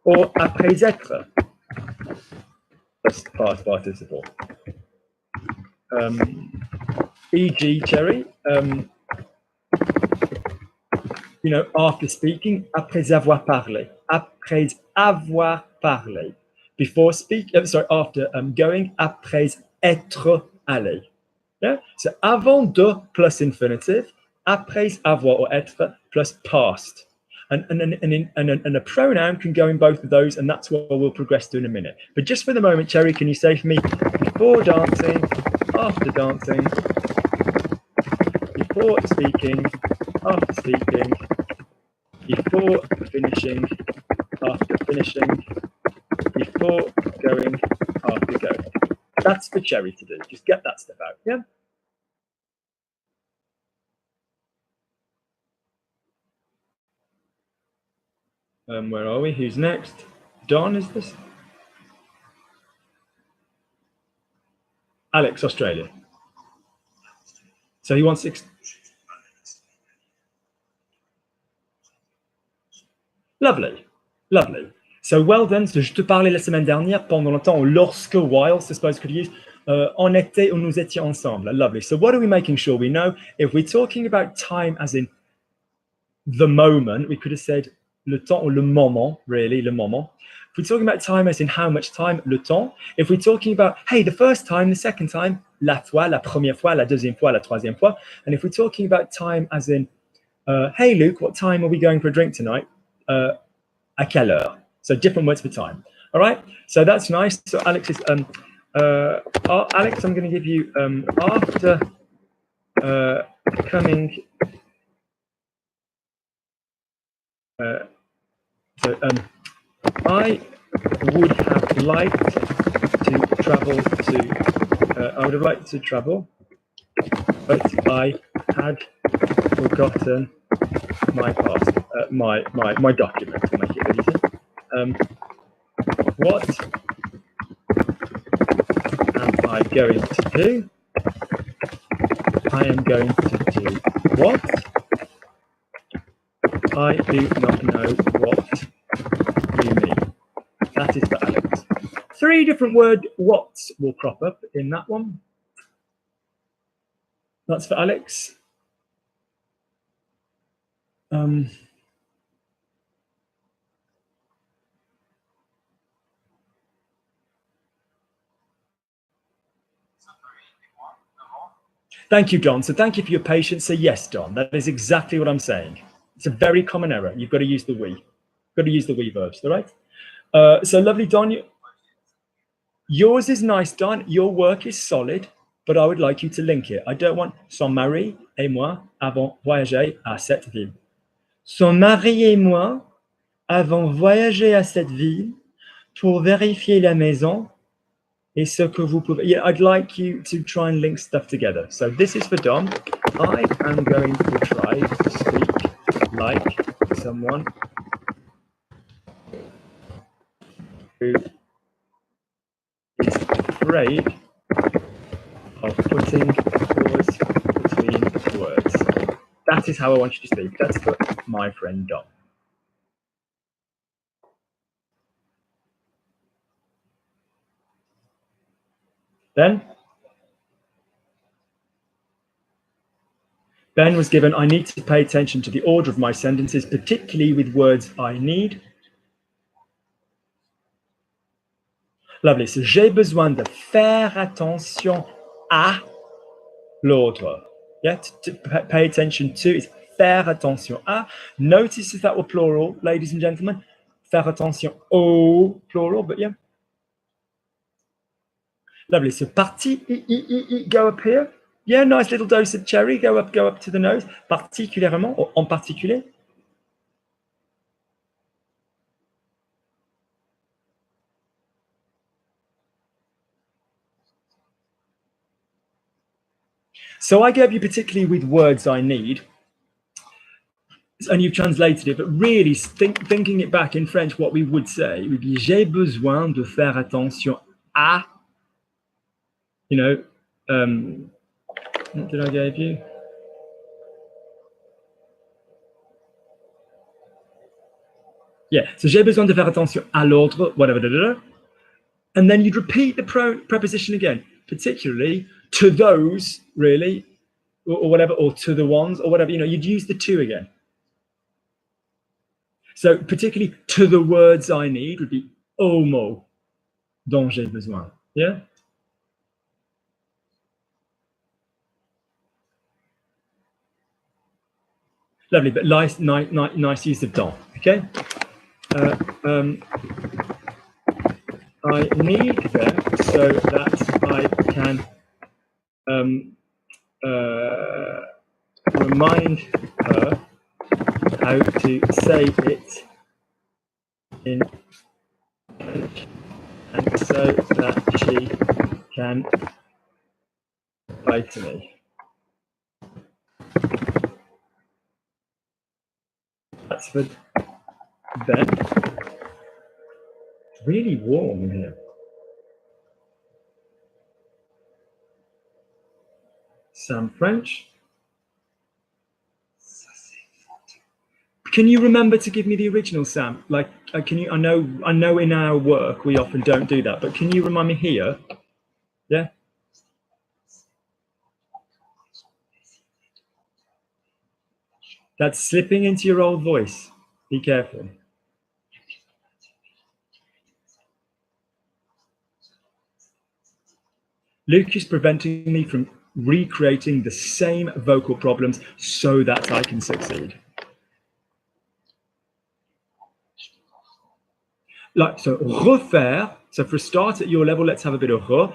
or après être, plus past participle. E.g., Cherry, you know, after speaking, après avoir parlé, après avoir parlé. Before speaking, sorry, after going, après être allé. Yeah? So avant de plus infinitive, après avoir or être plus past. And a pronoun can go in both of those, and that's what we'll progress to in a minute. But just for the moment, Cherry, can you say for me, before dancing, after dancing, before speaking, after speaking, before finishing, after finishing, before going, after going. That's for Cherry to do. Just get that stuff out, yeah? Where are we? Who's next? Don, is this? Alex, Australia. So he wants six. Lovely, lovely. So well done. So je te parlais la semaine dernière pendant longtemps, lorsque, while, I suppose could use, en été où nous étions ensemble. Lovely. So what are we making sure we know? If we're talking about time as in the moment, we could have said le temps or le moment, really, le moment. If we're talking about time as in how much time, le temps. If we're talking about, hey, the first time, the second time, la fois, la première fois, la deuxième fois, la troisième fois. And if we're talking about time as in, hey, Luke, what time are we going for a drink tonight? À quelle heure? So different words for time. All right, so that's nice. So Alex is, Alex, I'm going to give you after coming. I would have liked to travel to. I would have liked to travel, but I had forgotten my pass, my document. To make it easy. What am I going to do? I am going to do what? I do not know what you mean. That is for Alex. 3 different word whats will crop up in that one. That's for Alex. Thank you, Don. So thank you for your patience. So yes, Don, that is exactly what I'm saying. It's a very common error. You've got to use the we. You've got to use the we verbs, all right? So lovely, Don. Yours is nice, Don. Your work is solid, but I would like you to link it. I don't want son mari et moi avons voyagé à cette ville. Son mari et moi avons voyagé à cette ville pour vérifier la maison et ce que vous pouvez. Yeah, I'd like you to try and link stuff together. So this is for Dom. I am going to try to speak like someone who is afraid of putting pause between words. That is how I want you to speak. That's for my friend Dom. Then Ben was given, I need to pay attention to the order of my sentences, particularly with words I need. Lovely. So j'ai besoin de faire attention à l'autre. Yeah, to pay attention to is faire attention à. Notice if that were plural, ladies and gentlemen. Faire attention au plural, but yeah. Lovely. So parti, go up here. Yeah, nice little dose of cherry. Go up to the nose. Particulièrement, or en particulier. So I gave you particularly with words I need, and you've translated it, but really thinking it back in French, what we would say would be j'ai besoin de faire attention à, you know, what did I give you? Yeah, so j'ai besoin de faire attention à l'autre, whatever, and then you'd repeat the preposition again, particularly to those, really, or whatever, or to the ones, or whatever, you know, you'd use the to again. So particularly to the words I need would be au mot dont j'ai besoin. Yeah? Lovely, but nice use of dont, okay? I need them so that I can remind her how to say it in French, and so that she can write to me. That's for them. It's really warm in here. Sam French. Can you remember to give me the original, Sam? Like, can you? I know. In our work we often don't do that, but can you remind me here? Yeah. That's slipping into your old voice. Be careful. Luke is preventing me from recreating the same vocal problems so that I can succeed. Like, so refaire. So for a start at your level, let's have a bit of re.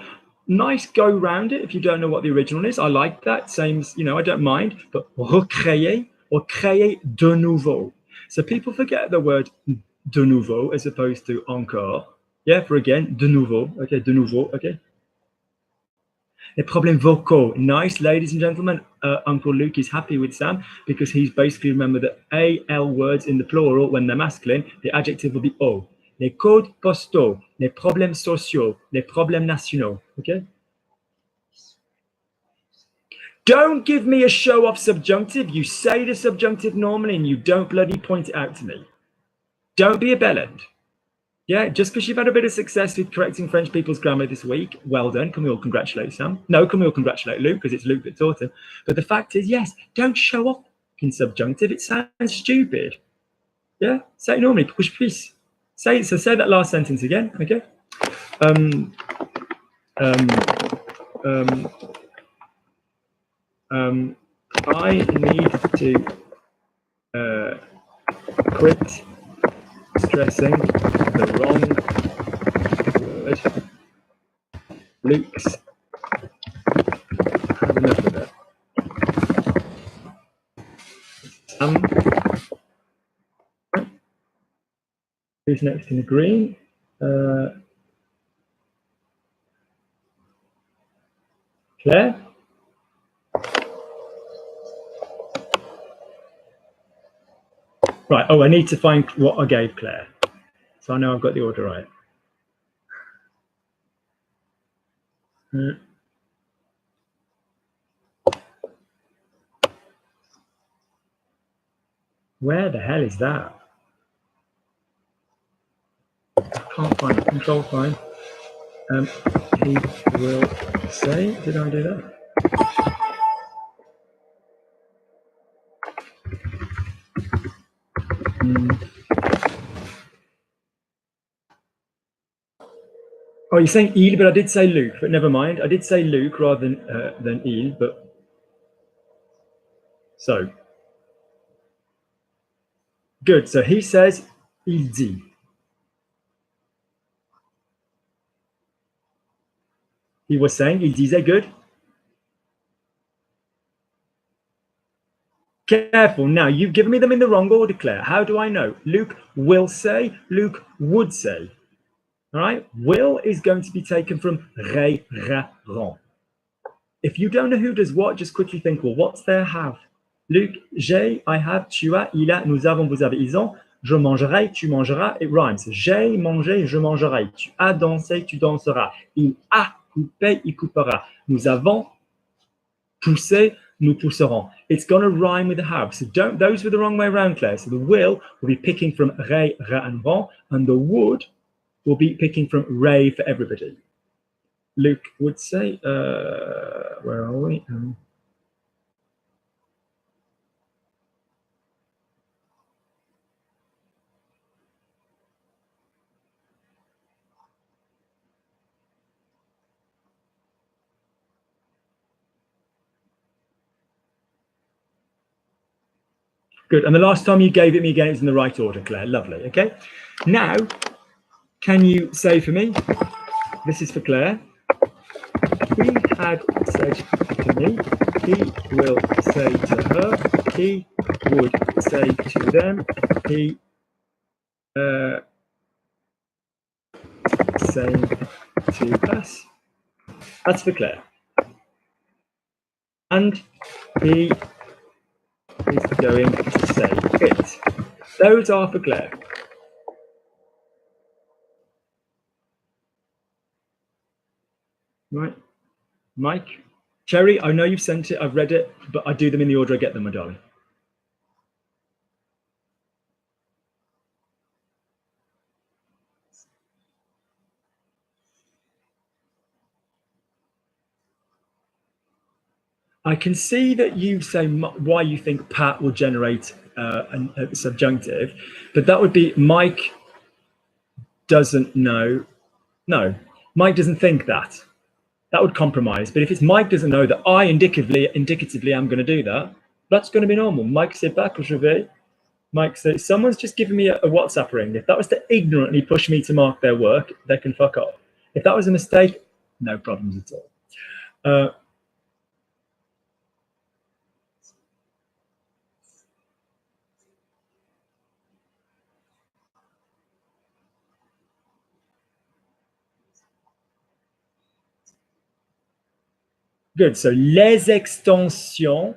Nice go round it if you don't know what the original is. I like that. Same, you know, I don't mind. But recréer or créer de nouveau. So people forget the word de nouveau as opposed to encore. Yeah, for again, de nouveau. Okay, de nouveau. Okay. Les problèmes vocaux. Nice, ladies and gentlemen. Uncle Luke is happy with Sam because he's basically remembered that AL words in the plural, when they're masculine, the adjective will be O. Les codes postaux, les problèmes sociaux, les problèmes nationaux. Okay? Don't give me a show-off subjunctive. You say the subjunctive normally and you don't bloody point it out to me. Don't be a bellend. Yeah, just because you've had a bit of success with correcting French people's grammar this week, well done. Can we all congratulate Sam? No, can we all congratulate Luke, because it's Luke that taught him. But the fact is, yes, don't show off in subjunctive. It sounds stupid. Yeah, say it normally. Push please. Say that last sentence again. Okay. I need to quit stressing the wrong word. Luke's had enough of it. Who's next in the green? Claire? Right, oh, I need to find what I gave Claire. So I know I've got the order right. Where the hell is that? I can't find it. Control find. He will say, did I do that? Oh, you're saying il, but I did say Luke, but never mind. I did say Luke rather than il, but so good. So he says il dit. He was saying il disait. Good. Careful. Now, you've given me them in the wrong order, Claire. How do I know? Luke will say, Luke would say. All right? Will is going to be taken from rend. If you don't know who does what, just quickly think, well, what's their have? Luke, j'ai, I have, tu as, il a, nous avons, vous avez, ils ont. Je mangerai, tu mangeras. It rhymes. J'ai mangé, je mangerai. Tu as dansé, tu danseras. Il a coupé, il coupera. Nous avons poussé, nous pousserons. It's going to rhyme with the have. So don't, those were the wrong way around, Claire. So the will be picking from re, and ron, and the would will be picking from re for everybody. Luke would say, where are we? Good. And the last time you gave it me again, it's in the right order, Claire. Lovely. Okay. Now, can you say for me, this is for Claire. He had said to me, he will say to her, he would say to them, he saying to us. That's for Claire. And he is going to say it. Those are for Claire. Right. Mike, Cherry, I know you've sent it, I've read it, but I do them in the order I get them, my darling. I can see that you say why you think Pat will generate a subjunctive, but that would be Mike doesn't know. No, Mike doesn't think that. That would compromise. But if it's Mike doesn't know that I indicatively am going to do that, that's going to be normal. Mike sait pas que je vais. Mike says, someone's just given me a WhatsApp ring. If that was to ignorantly push me to mark their work, they can fuck off. If that was a mistake, no problems at all. Good. So les extensions.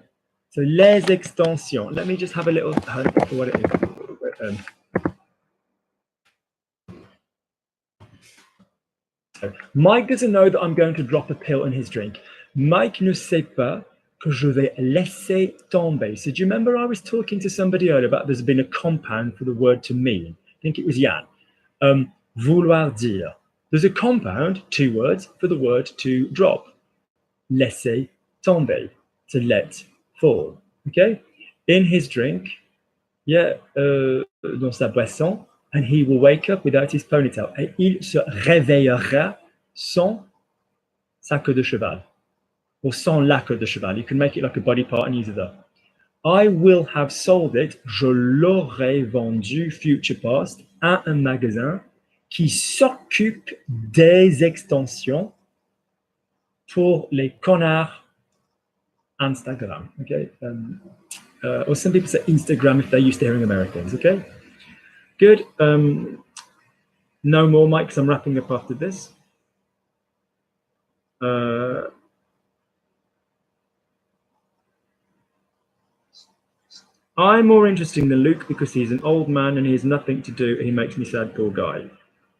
So les extensions. Let me just have a little hunt for what it is. So Mike doesn't know that I'm going to drop a pill in his drink. Mike ne sait pas que je vais laisser tomber. So do you remember I was talking to somebody earlier about there's been a compound for the word to mean? I think it was Jan. Vouloir dire. There's a compound, 2 words, for the word to drop. Laisser tomber, to let fall. Okay? In his drink, dans sa boisson, and he will wake up without his ponytail. Et il se réveillera sans sa queue de cheval, or sans la queue de cheval. You can make it like a body part and use it up. I will have sold it, je l'aurais vendu, future past, à un magasin qui s'occupe des extensions pour les connards Instagram. Okay, or some people say Instagram if they're used to hearing Americans. Okay, good. No more, Mike, because I'm wrapping up after this. I'm more interesting than Luke because he's an old man and he has nothing to do. He makes me sad, poor guy.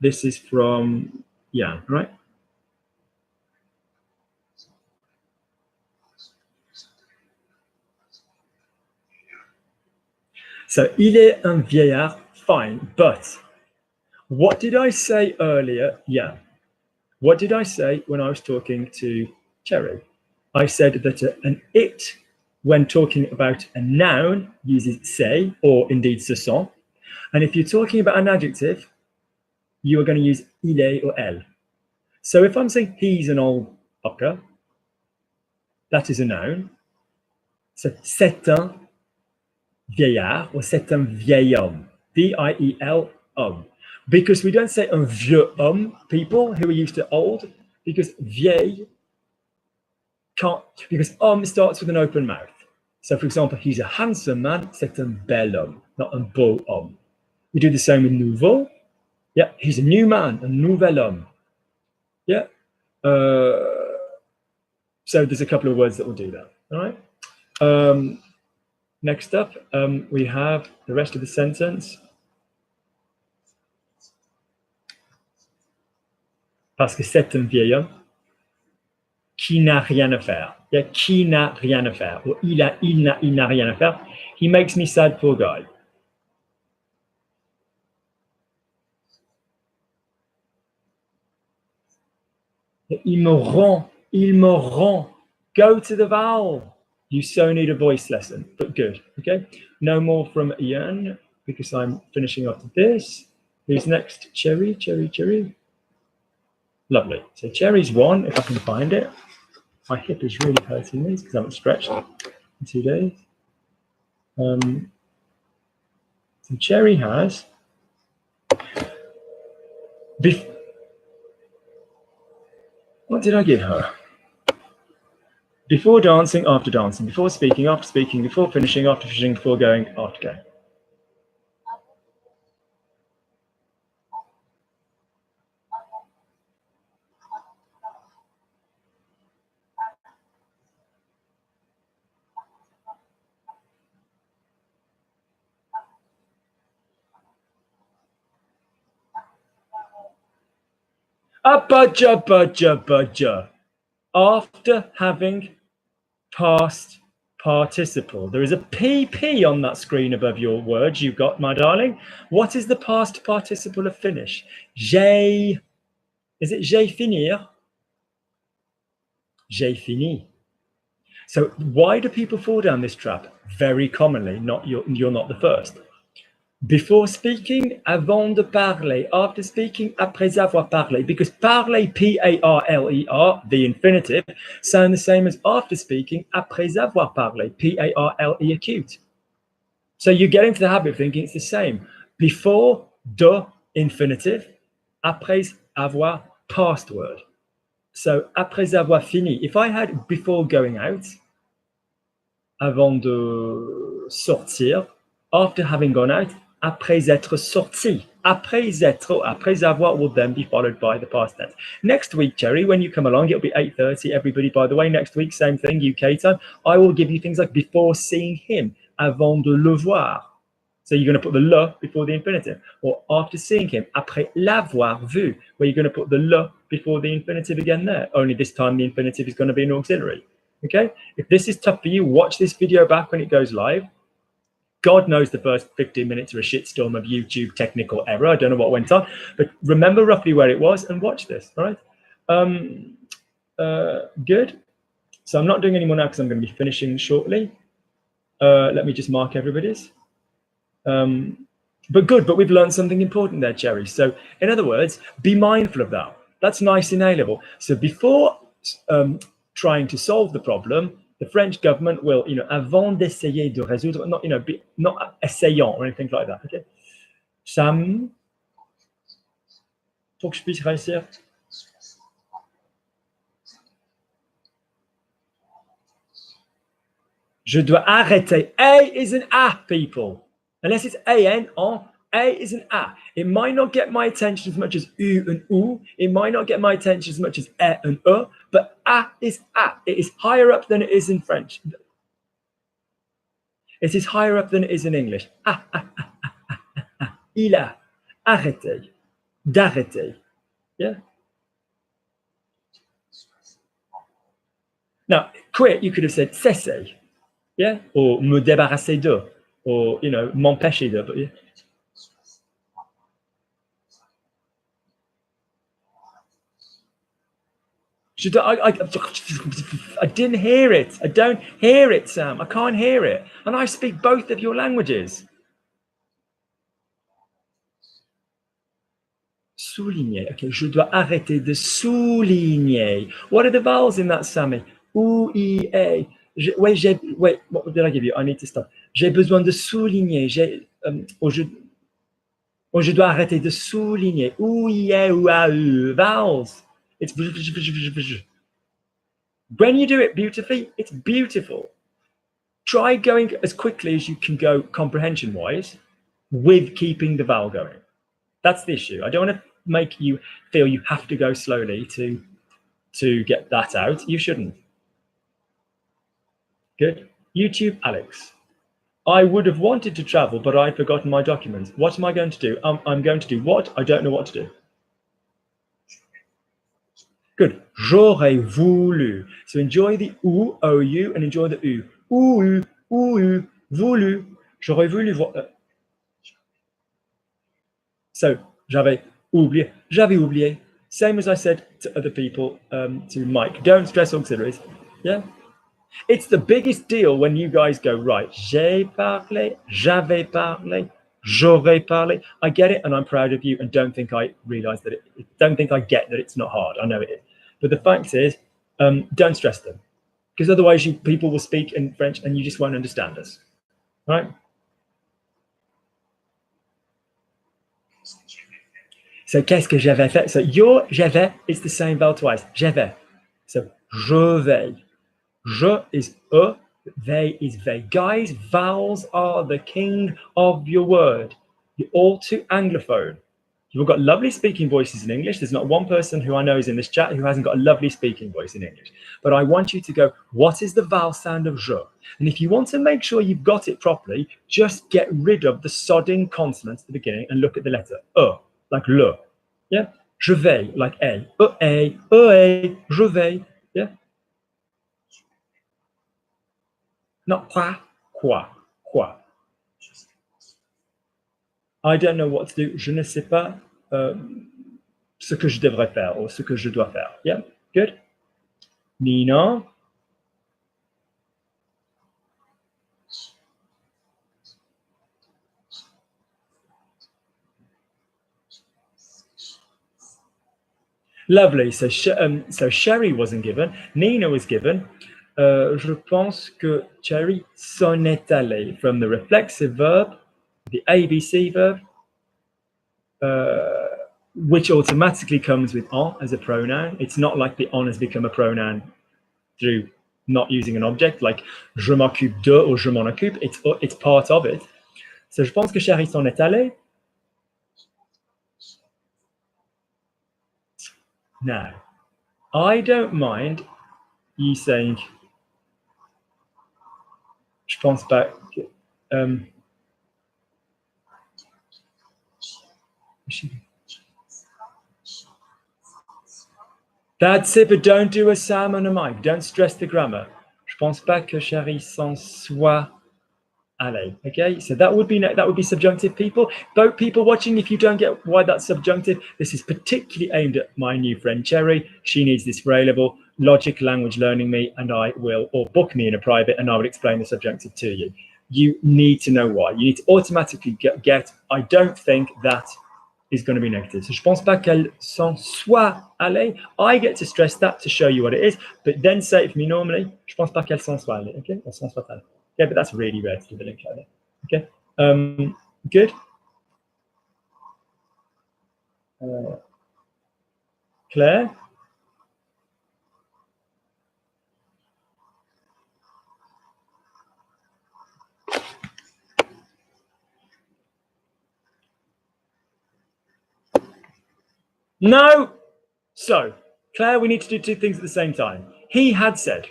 This is from Jan, right? So, il est un vieillard, fine, but what did I say earlier? Yeah. What did I say when I was talking to Cherry? I said that an it, when talking about a noun, uses c'est, or indeed ce sont. And if you're talking about an adjective, you are going to use il est or elle. So if I'm saying he's an old fucker, that is a noun. So c'est un vieillard or c'est un vieil homme. V-I-E-L, homme. Because we don't say un vieux homme, people who are used to old, because vieil can't, because homme starts with an open mouth. So for example, he's a handsome man, c'est un bel homme, not un beau homme. We do the same with nouveau. Yeah, he's a new man, a nouvel homme. Yeah. So there's a couple of words that will do that. All right. Next up, we have the rest of the sentence. Parce que c'est un vieil homme qui n'a rien à faire. Yeah, qui n'a rien à faire. Or il n'a rien à faire. He makes me sad, poor guy. Il me rend. Go to the vowel. You so need a voice lesson, but good. Okay. No more from Ian because I'm finishing up this. Who's next? Cherry. Lovely. So Cherry's one, if I can find it. My hip is really hurting me because I haven't stretched in 2 days. So Cherry has what did I give her? Before dancing, after dancing, before speaking, after speaking, before finishing, after finishing, before going, after going. Budger. After having past participle. There is a PP on that screen above your words you've got, my darling. What is the past participle of finish? J'ai, is it j'ai finir? J'ai fini. So why do people fall down this trap? Very commonly, you're not the first. Before speaking, avant de parler. After speaking, après avoir parlé. Because parler, P-A-R-L-E-R, the infinitive, sound the same as after speaking, après avoir parlé, P-A-R-L-E acute. So you get into the habit of thinking it's the same. Before, de, infinitive. Après avoir, past word. So après avoir fini. If I had before going out, avant de sortir, after having gone out, après être sorti. Après avoir will then be followed by the past tense. Next week, Cherry, when you come along, it'll be 8:30. Everybody, by the way, next week, same thing, UK time. I will give you things like before seeing him, avant de le voir. So you're going to put the le before the infinitive. Or after seeing him, après l'avoir vu, where you're going to put the le before the infinitive again there. Only this time the infinitive is going to be an auxiliary. Okay? If this is tough for you, watch this video back when it goes live. God knows the first 15 minutes are a shitstorm of YouTube technical error. I don't know what went on, but remember roughly where it was and watch this, all right? Good. So I'm not doing any more now because I'm going to be finishing shortly. Let me just mark everybody's. But good, but we've learned something important there, Cherry. So in other words, be mindful of that. That's nice in A-level. So before trying to solve the problem, the French government will, avant d'essayer de résoudre, not essayant or anything like that. Okay. Sam, pour que je puisse réussir. Je dois arrêter. A is an A, people. Unless it's A-N, A is an A. It might not get my attention as much as U and U. It might not get my attention as much as E and E, but A is A. It is higher up than it is in French. It is higher up than it is in English. Il a arrêté, d'arrêter. Yeah. Now, quit, you could have said cesser. Yeah. Or me débarrasser de. Or, m'empêcher de. But, yeah. I didn't hear it. I don't hear it, Sam. I can't hear it. And I speak both of your languages. souligner. Okay, je dois arrêter de souligner. What are the vowels in that, Sammy? O, I, A. Wait, what did I give you? I need to stop. J'ai besoin de souligner. Je dois arrêter de souligner. O, I, A, U, A, U. Vowels. It's when you do it beautifully, it's beautiful. Try going as quickly as you can go comprehension-wise with keeping the vowel going. That's the issue. I don't want to make you feel you have to go slowly to get that out. You shouldn't. Good. YouTube, Alex. I would have wanted to travel, but I've forgotten my documents. What am I going to do? I'm going to do what? I don't know what to do. Good. J'aurais voulu. So enjoy the ou, ou, and enjoy the u. Ou, voulu. J'aurais voulu voir. So, j'avais oublié. Same as I said to other people, to Mike. Don't stress auxiliaries. Yeah. It's the biggest deal when you guys go, right, j'ai parlé, j'avais parlé, j'aurais parlé. I get it, and I'm proud of you, and don't think I realize that don't think I get that it's not hard. I know it is. But the fact is, don't stress them, because otherwise people will speak in French and you just won't understand us, right? So, qu'est-ce que j'avais fait? So, your j'avais is the same vowel twice. J'avais. So, je vais. Je is they is they. Guys, vowels are the king of your word. You're all too Anglophone. You've got lovely speaking voices in English. There's not one person who I know is in this chat who hasn't got a lovely speaking voice in English. But I want you to go, what is the vowel sound of je? And if you want to make sure you've got it properly, just get rid of the sodding consonants at the beginning and look at the letter like le. Yeah? Je vais, like a. Je vais. Yeah? Not quoi. I don't know what to do. Je ne sais pas ce que je devrais faire or ce que je dois faire. Yeah, good. Nina. Lovely. So Sherry wasn't given. Nina was given. Je pense que Cherry s'en est allée from the reflexive verb, the ABC verb, which automatically comes with en as a pronoun. It's not like the en has become a pronoun through not using an object, like je m'occupe de or je m'en occupe. It's part of it. So je pense que Cherry s'en est allée. Now, I don't mind you saying je pense pas que, that's it, but don't do a Sam and a Mike. Don't stress the grammar. Je pense pas que Cherry s'en soit allée. Okay, so that would be subjunctive. Both people watching, if you don't get why that's subjunctive, this is particularly aimed at my new friend Cherry. She needs this for A-level. Logic language learning me, and I will, or book me in a private, and I would explain the subjunctive to you. You need to know why. You need to automatically get I don't think that is going to be negative. So je pense pas qu'elle s'en soit allée. I get to stress that to show you what it is, but then say it for me normally. Je pense pas qu'elle s'en soit allée. Okay, s'en soit allée. Yeah, but that's really rare to do the link like that. Okay, good. Claire. No. So, Claire, we need to do two things at the same time. He had said.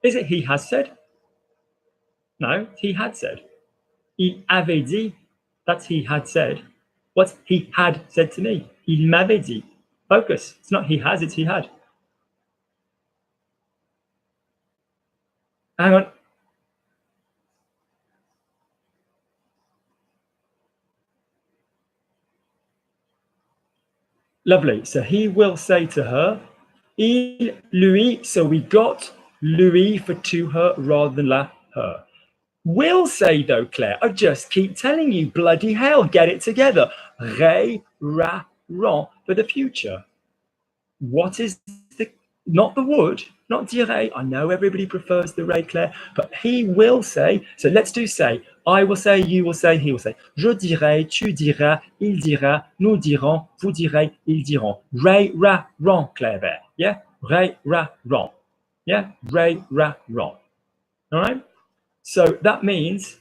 Is it he has said? No, he had said. Il avait dit. That's he had said. What's he had said to me? Il m'avait dit. Focus. It's not he has, it's he had. Hang on. Lovely. So he will say to her, il, lui. So we got lui for to her rather than la, her. Will say though, Claire, I just keep telling you, bloody hell, get it together. Re, ra, for the future. What is not the would, not dirait. I know everybody prefers the ray, Claire, but he will say. So let's do say. I will say, you will say, he will say. Je dirai, tu diras, il dira, nous dirons, vous direz, ils diront. Ray, ra, ron, Claire. Yeah? Ray, ra, ron. Yeah? Ray, ra, ron. All right? So that means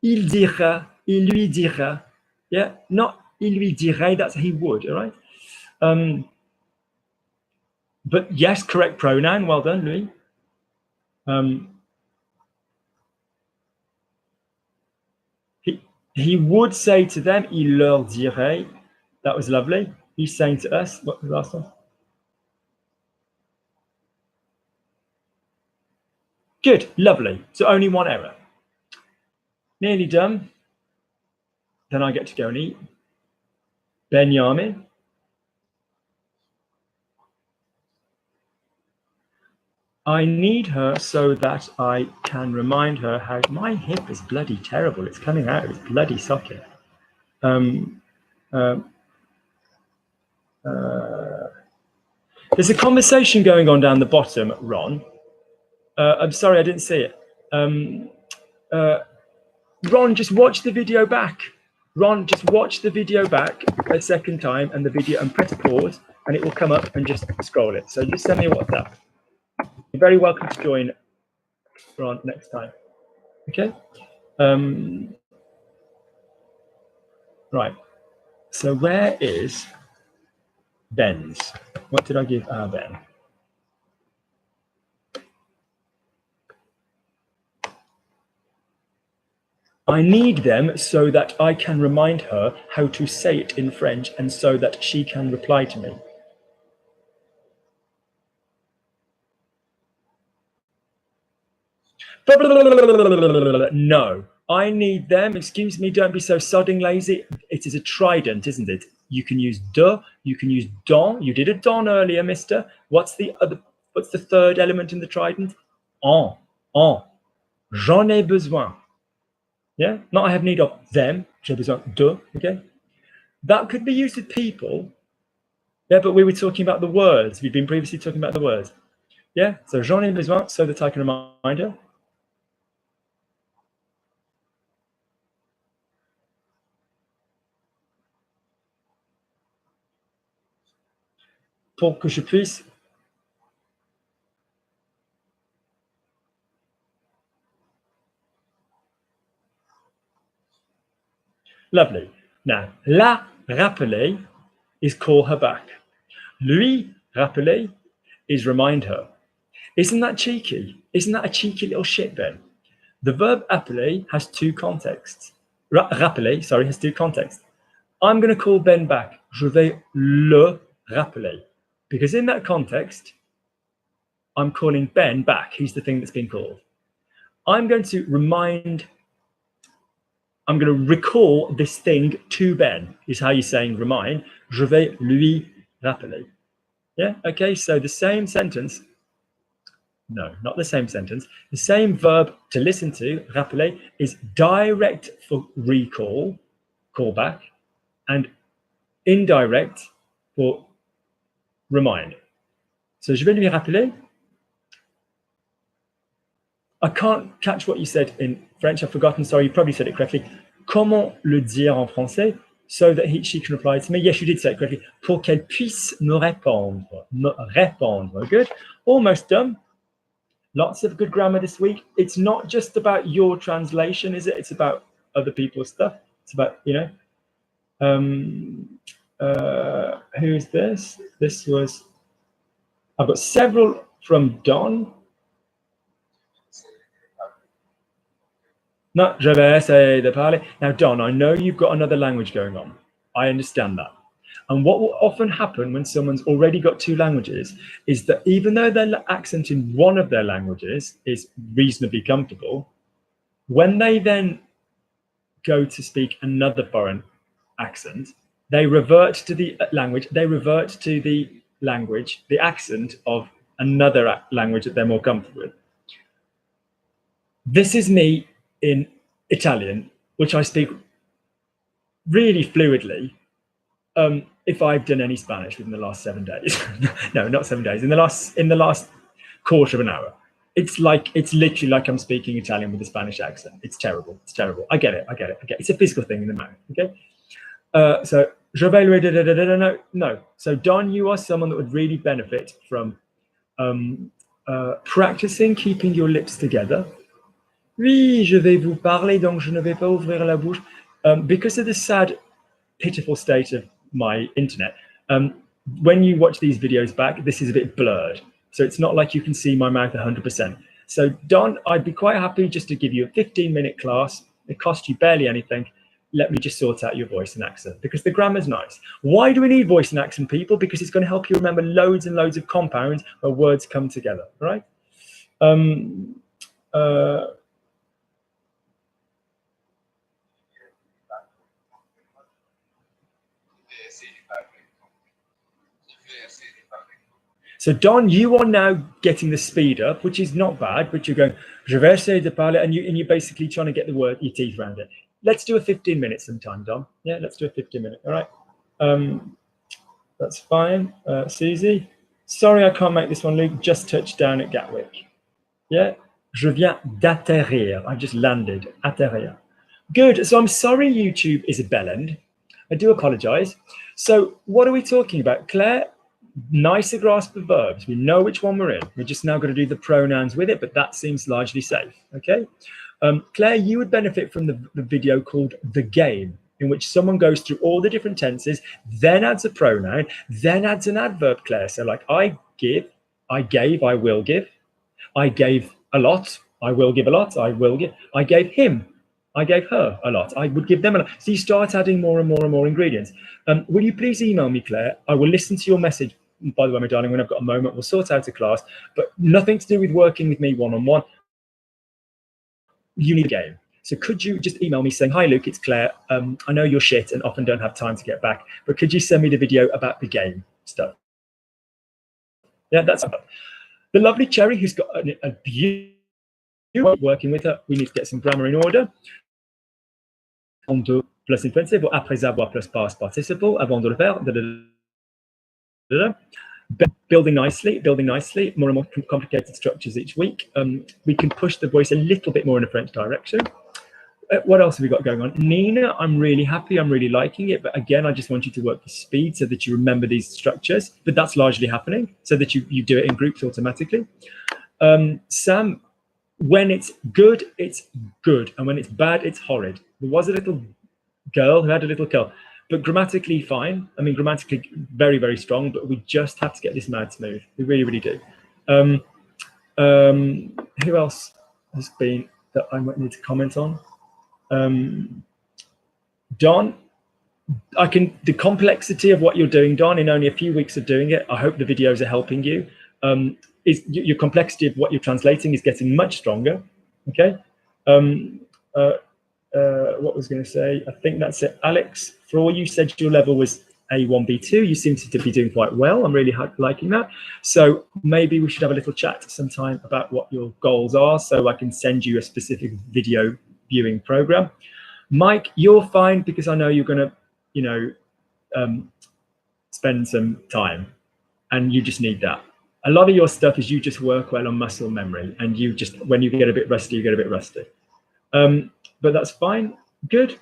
il dira, il lui dira. Yeah? Not il lui dirait, that's he would, all right? But yes, correct pronoun. Well done, Louis. He would say to them, il leur dirait. That was lovely. He's saying to us, what was the last one? Good, lovely. So only one error. Nearly done. Then I get to go and eat. Benjamin. I need her so that I can remind her how my hip is bloody terrible. It's coming out of its bloody socket. There's a conversation going on down the bottom, Ron. I'm sorry, I didn't see it. Ron, just watch the video back. Ron, just watch the video back a second time and the video and press pause and it will come up and just scroll it. So just send me a WhatsApp. You're very welcome to join, Ron, next time. Okay? Right. So where is Ben's? What did I give our Ben? I need them so that I can remind her how to say it in French and so that she can reply to me. No, I need them. Excuse me, don't be so sodding lazy. It is a trident, isn't it? You can use de, you can use don. You did a don earlier, mister. What's the third element in the trident? En. J'en ai besoin. Yeah, not I have need of them. J'ai besoin de, okay? That could be used with people. Yeah, but we were talking about the words. We've been previously talking about the words. Yeah, so j'en ai besoin so that I can remind her. Pour que je puisse. Lovely. Now, la rappeler is call her back. Lui rappeler is remind her. Isn't that cheeky? Isn't that a cheeky little shit, Ben? The verb appeler has two contexts. Rappeler, sorry, has two contexts. I'm going to call Ben back. Je vais le rappeler. Because in that context, I'm calling Ben back. He's the thing that's been called. I'm going to recall this thing to Ben, is how you're saying remind. Je vais lui rappeler. Yeah, okay, so the same sentence. No, not the same sentence. The same verb to listen to, rappeler, is direct for recall, call back, and indirect for remind. So je vais lui rappeler. I can't catch what you said in French. I've forgotten. Sorry, you probably said it correctly. Comment le dire en français so that she can reply to me? Yes, you did say it correctly. Pour qu'elle puisse me répondre. Me répondre. Good. Almost done. Lots of good grammar this week. It's not just about your translation, is it? It's about other people's stuff. It's about, you know, who's this? This was, I've got several from Don. No, je vais essayer de parler. Now, Don, I know you've got another language going on. I understand that. And what will often happen when someone's already got two languages is that even though their accent in one of their languages is reasonably comfortable, when they then go to speak another foreign accent, they revert to the language, the accent of another language that they're more comfortable with. This is me in Italian, which I speak really fluidly, if I've done any Spanish within the last 7 days. No, not 7 days. In the last quarter of an hour. It's literally like I'm speaking Italian with a Spanish accent. It's terrible. It's terrible. I get it. It's a physical thing in the mouth. Okay. So je vais lui no. So Don, you are someone that would really benefit from practicing keeping your lips together. Oui, je vais vous parler, donc je ne vais pas ouvrir la bouche. Because of the sad, pitiful state of my internet, when you watch these videos back, this is a bit blurred. So it's not like you can see my mouth 100%. So Don, I'd be quite happy just to give you a 15-minute class. It costs you barely anything. Let me just sort out your voice and accent, because the grammar's nice. Why do we need voice and accent, people? Because it's going to help you remember loads and loads of compounds where words come together, right? So Don, you are now getting the speed up, which is not bad, but you're going, je vais essayer de parler, and you're basically trying to get your teeth around it. Let's do a 15 minutes sometime, Don. Yeah, let's do a 15-minute. All right. That's fine. Susie. Sorry, I can't make this one, Luke. Just touched down at Gatwick. Yeah. Je viens d'atterrir. I just landed. Atterrir. Good. So I'm sorry YouTube is a bellend. I do apologize. So what are we talking about? Claire, nicer grasp of verbs. We know which one we're in. We're just now going to do the pronouns with it, but that seems largely safe. Okay. Claire, you would benefit from the video called The Game, in which someone goes through all the different tenses, then adds a pronoun, then adds an adverb, Claire. So like I give, I gave, I will give. I gave a lot, I will give a lot, I will give. I gave him, I gave her a lot, I would give them a lot. So you start adding more and more and more ingredients. Will you please email me, Claire? I will listen to your message. By the way, my darling, when I've got a moment, we'll sort out a class, but nothing to do with working with me one-on-one. You need a game. So could you just email me saying, hi, Luke, it's Claire. I know you're shit and often don't have time to get back, but could you send me the video about the game stuff? Yeah, that's the lovely Cherry, who's got a beautiful working with her. We need to get some grammar in order. Avant plus infinitive, après avoir plus past participle, avant de le faire. Building nicely, more and more complicated structures each week. We can push the voice a little bit more in a French direction. What else have we got going on? Nina, I'm really happy. I'm really liking it. But again, I just want you to work the speed so that you remember these structures. But that's largely happening so that you do it in groups automatically. Sam, when it's good, it's good. And when it's bad, it's horrid. There was a little girl who had a little curl. But grammatically fine. I mean, grammatically very, very strong, but we just have to get this mad smooth. We really, really do. Who else has been that I might need to comment on? Don, the complexity of what you're doing, Don, in only a few weeks of doing it, I hope the videos are helping you. Your complexity of what you're translating is getting much stronger. Okay. What was going to say? I think that's it. Alex, for all you said your level was A1, B2, you seem to be doing quite well. I'm really liking that. So maybe we should have a little chat sometime about what your goals are so I can send you a specific video viewing program. Mike, you're fine because I know you're going to, spend some time and you just need that. A lot of your stuff is you just work well on muscle memory and you just, when you get a bit rusty, you get a bit rusty. But that's fine. Good.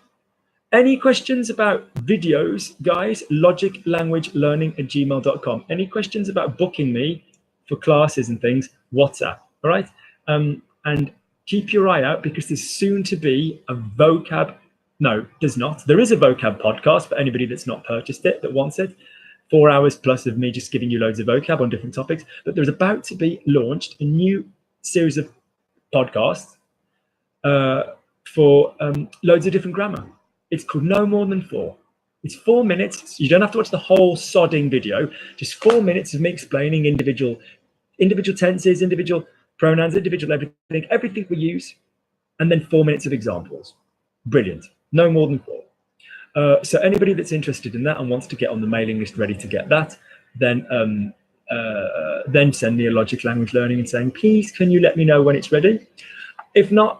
Any questions about videos, guys? logiclanguagelearning@gmail.com. Any questions about booking me for classes and things? WhatsApp. All right. And keep your eye out because there's soon to be a vocab. No, there's not. There is a vocab podcast for anybody that's not purchased it, that wants it. 4 hours plus of me just giving you loads of vocab on different topics. But there's about to be launched a new series of podcasts for loads of different grammar. It's called No More Than 4. It's 4 minutes. You don't have to watch the whole sodding video. Just 4 minutes of me explaining individual tenses, individual pronouns, individual everything we use, and then 4 minutes of examples. Brilliant. No more than 4. So anybody that's interested in that and wants to get on the mailing list ready to get that, then send me a Logic Language Learning and saying, please, can you let me know when it's ready? If not,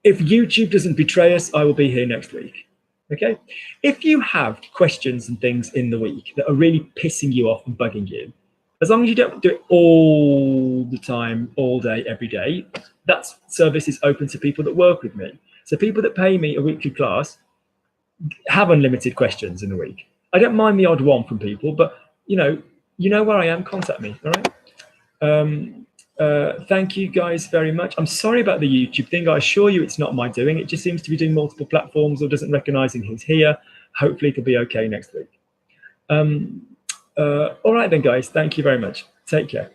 if YouTube doesn't betray us, I will be here next week. Okay. If you have questions and things in the week that are really pissing you off and bugging you, as long as you don't do it all the time, all day, every day, that service is open to people that work with me. So people that pay me a weekly class have unlimited questions in a week. I don't mind the odd one from people, but you know where I am. Contact me. All right. Thank you guys very much. I'm sorry about the YouTube thing. I assure you it's not my doing. It just seems to be doing multiple platforms or doesn't recognizing who's here. Hopefully it'll be okay next week. All right then, guys. Thank you very much. Take care.